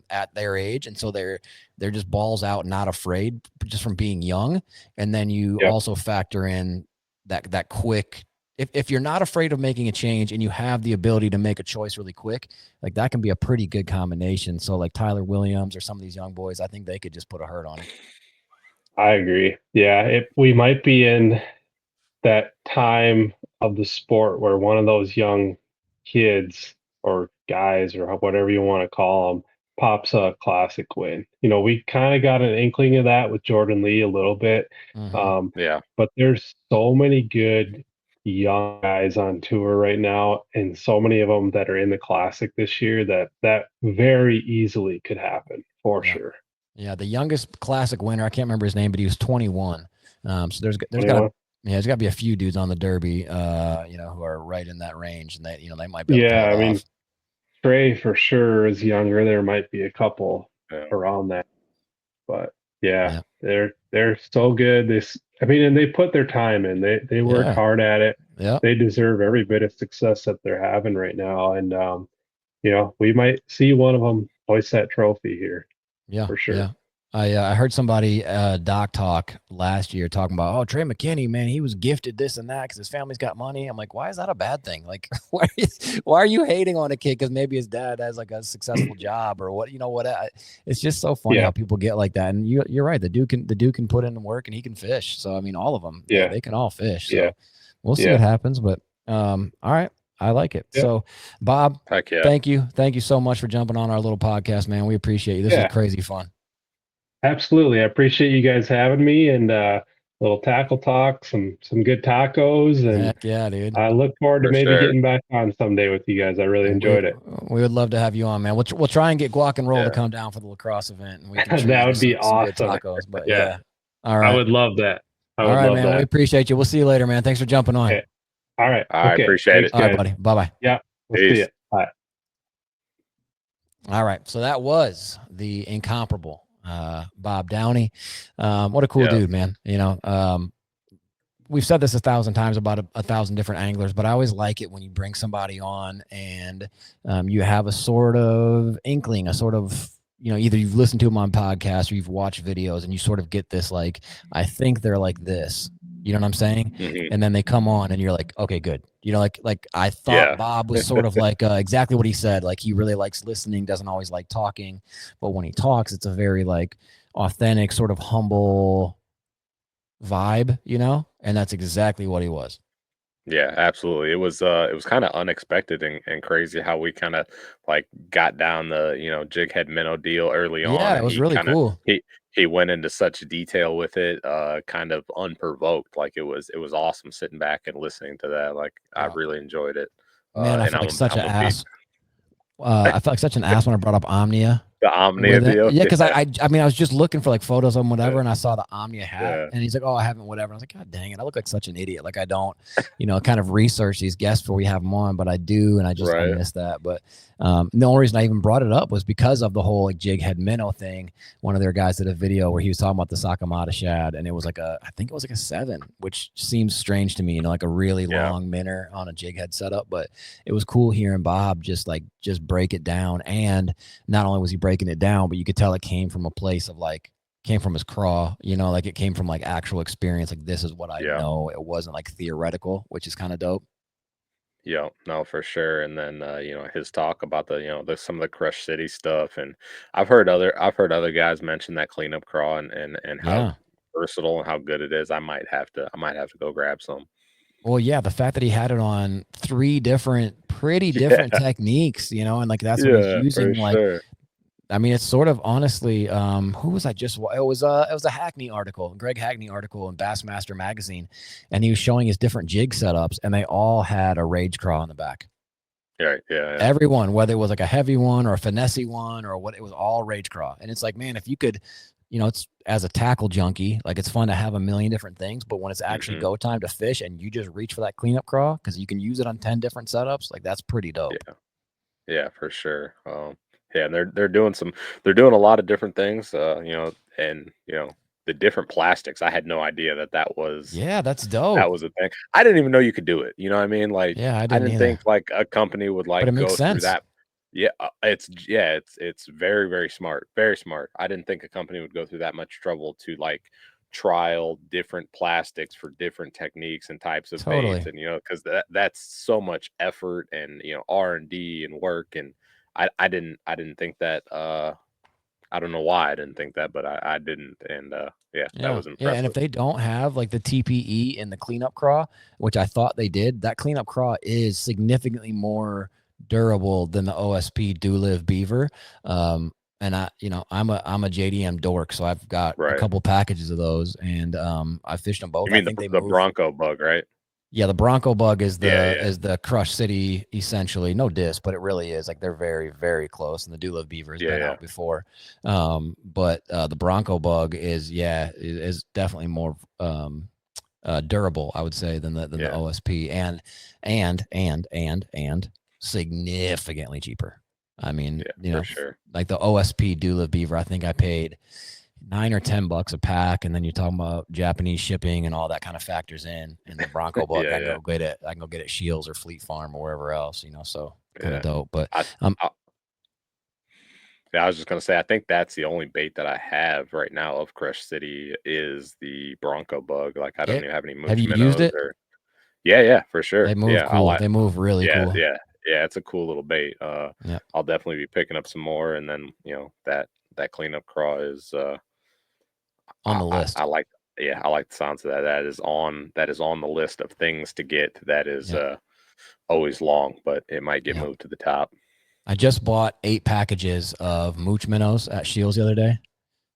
at their age. And so they're just balls out, not afraid just from being young. And then you also factor in that quick, if you're not afraid of making a change and you have the ability to make a choice really quick, like that can be a pretty good combination. So like Tyler Williams or some of these young boys, I think they could just put a hurt on it. I agree. Yeah, we might be in that time of the sport where one of those young kids or guys or whatever you want to call them pops a classic win. We kind of got an inkling of that with Jordan Lee a little bit. But there's so many good young guys on tour right now, and so many of them that are in the classic this year that very easily could happen for sure. Yeah, the youngest classic winner, I can't remember his name, but he was 21. So there's got to be a few dudes on the Derby, who are right in that range, and they might be able to pull it off. Trey for sure is younger. There might be a couple around that, but they're so good. And they put their time in. They work hard at it. Yeah, they deserve every bit of success that they're having right now. And we might see one of them hoist that trophy here. Yeah, for sure. Yeah. I heard somebody doc talk last year talking about, Trey McKinney, man, he was gifted this and that because his family's got money. I'm like, why is that a bad thing? Like, why are you hating on a kid because maybe his dad has like a successful job or what? It's just so funny how people get like that. And you're right, the dude can put in the work and he can fish. So I mean, all of them, they can all fish. So we'll see what happens. But all right. I like it. Yeah. So, Bob, thank you so much for jumping on our little podcast, man. We appreciate you. This is crazy fun. Absolutely. I appreciate you guys having me and little tackle talk, some good tacos. And heck yeah, dude. I look forward to maybe getting back on someday with you guys. I really enjoyed it. We would love to have you on, man. We'll try and get Guac and Roll to come down for the lacrosse event. And we can that would be awesome. Tacos, but all right. I would love that. All right, man. We appreciate you. We'll see you later, man. Thanks for jumping on. Okay. All right. I appreciate it. All right, buddy. Bye-bye. Yeah. We'll see you. Bye. All right. So that was the incomparable Bob Downey. What a cool dude, man. we've said this 1,000 times about a 1,000 different anglers, but I always like it when you bring somebody on and you have a sort of inkling, a sort of, either you've listened to them on podcasts or you've watched videos and you sort of get this, like, I think they're like this, you know what I'm saying? Mm-hmm. And then they come on and you're like, okay, good. Like I thought Bob was sort of like exactly what he said. Like he really likes listening, doesn't always like talking, but when he talks, it's a very like authentic, sort of humble vibe, and that's exactly what he was. Yeah, absolutely. It was kind of unexpected and crazy how we kind of like got down the jig head minnow deal early on, Yeah, it and was really cool. he went into such detail with it, kind of unprovoked. Like it was awesome sitting back and listening to that. Like I really enjoyed it. Man, I And felt like such I'm an a big ass. I felt like such an ass when I brought up Omnia. the Omnia With it, deal. yeah, because I mean I was just looking for like photos of him, whatever, and I saw the Omnia hat, Yeah. and he's like, "Oh, I haven't, whatever." I was like, "God dang it, I look like such an idiot." Like I don't, kind of research these guests before we have them on, but I do, and I missed that. But the only reason I even brought it up was because of the whole like jig head minnow thing. One of their guys did a video where he was talking about the Sakamata shad, and it was like I think it was like a 7, which seems strange to me, like a really long minnow on a jig head setup. But it was cool hearing Bob just break it down, and not only was he breaking it down, but you could tell it came from a place of like, came from his craw, like it came from like actual experience. Like this is what I know. It wasn't like theoretical, which is kind of dope. Yeah, no, for sure. And then his talk about the some of the Crush City stuff, and I've heard other guys mention that cleanup craw and how versatile and how good it is. I might have to go grab some. Well, yeah, the fact that he had it on 3 pretty different techniques, and like that's what he's using. Like, sure. I mean, it's sort of honestly, who was I just? It was a Hackney article, Greg Hackney article in Bassmaster magazine, and he was showing his different jig setups, and they all had a rage craw on the back. Right. Yeah. Everyone, whether it was like a heavy one or a finessey one or what, it was all rage craw. And it's like, man, if you could, it's as a tackle junkie, like it's fun to have a million different things, but when it's actually go time to fish and you just reach for that cleanup craw because you can use it on 10 different setups, like that's pretty dope. Yeah, for sure. And they're doing a lot of different things, and the different plastics. I had no idea that was that's dope. That was a thing. I didn't even know you could do it. You know what I mean? Like, I didn't think like a company would but it like makes go sense. through that. Yeah, it's very, very smart. Very smart. I didn't think a company would go through that much trouble to like trial different plastics for different techniques and types of baits, and because that's so much effort and R&D and work, and I didn't think that. I don't know why I didn't think that, but I didn't, and that was impressive. Yeah, and if they don't have like the TPE in the cleanup craw, which I thought they did, that cleanup craw is significantly more durable than the OSP Do Live Beaver. And I'm a JDM dork, so I've got a couple packages of those, and I fished them both. You mean the Bronco bug, right? Yeah, the Bronco bug is the Crush City essentially. No diss, but it really is like they're very, very close. And the Do Live Beaver has been out before. But the Bronco bug is definitely more durable, I would say, than the OSP, and significantly cheaper. I mean, for sure. Like the OSP Do Live Beaver, I think I paid $9 or $10 a pack, and then you're talking about Japanese shipping and all that kind of factors in. And the Bronco bug, I can go get it Shields or Fleet Farm or wherever else, so kind of dope. But I was just gonna say, I think that's the only bait that I have right now of Crush City is the Bronco bug. Like I don't even have any mooch have you minnows used it? Yeah, for sure. They move cool. They move really cool. Yeah, it's a cool little bait. I'll definitely be picking up some more, and then that cleanup craw is on the list. I like the sounds of that. That is on the list of things to get. That is always long, but it might get moved to the top. I just bought 8 packages of mooch minnows at Shields the other day.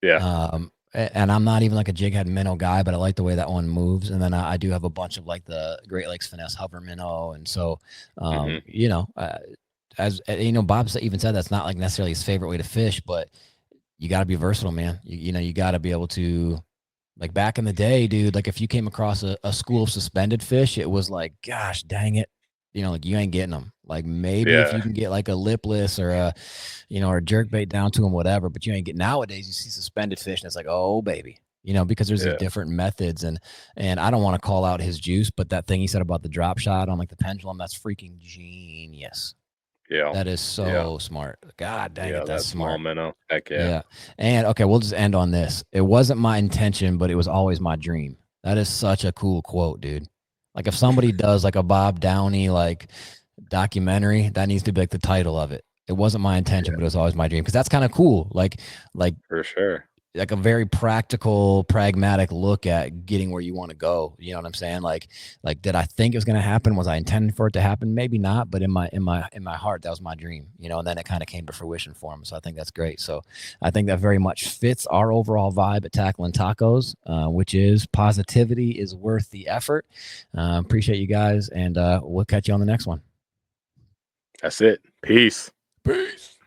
Yeah. And I'm not even like a jig head minnow guy, but I like the way that one moves. And then I do have a bunch of like the Great Lakes Finesse hover minnow, and so as Bob even said that's not like necessarily his favorite way to fish, but you got to be versatile, man. You got to be able to, like back in the day, dude, like if you came across a school of suspended fish, it was like, gosh, dang it. Like you ain't getting them. Like maybe if you can get like a lipless or a jerk bait down to them, whatever, but you ain't getting. Nowadays you see suspended fish and it's like, oh baby, you know, because there's these different methods, and I don't want to call out his juice, but that thing he said about the drop shot on like the pendulum, that's freaking genius. Yeah. That is so smart. God dang it, that's smart. Small minnow. Heck yeah. And okay, we'll just end on this. It wasn't my intention, but it was always my dream. That is such a cool quote, dude. Like if somebody does like a Bob Downey like documentary, that needs to be like the title of it. It wasn't my intention, but it was always my dream, because that's kind of cool. Like for sure. Like a very practical, pragmatic look at getting where you want to go. You know what I'm saying? Like did I think it was going to happen? Was I intending for it to happen? Maybe not, but in my heart, that was my dream, you know, and then it kind of came to fruition for him. So I think that's great. So I think that very much fits our overall vibe at Tackling Tacos, which is positivity is worth the effort. Appreciate you guys, and we'll catch you on the next one. That's it. Peace. Peace.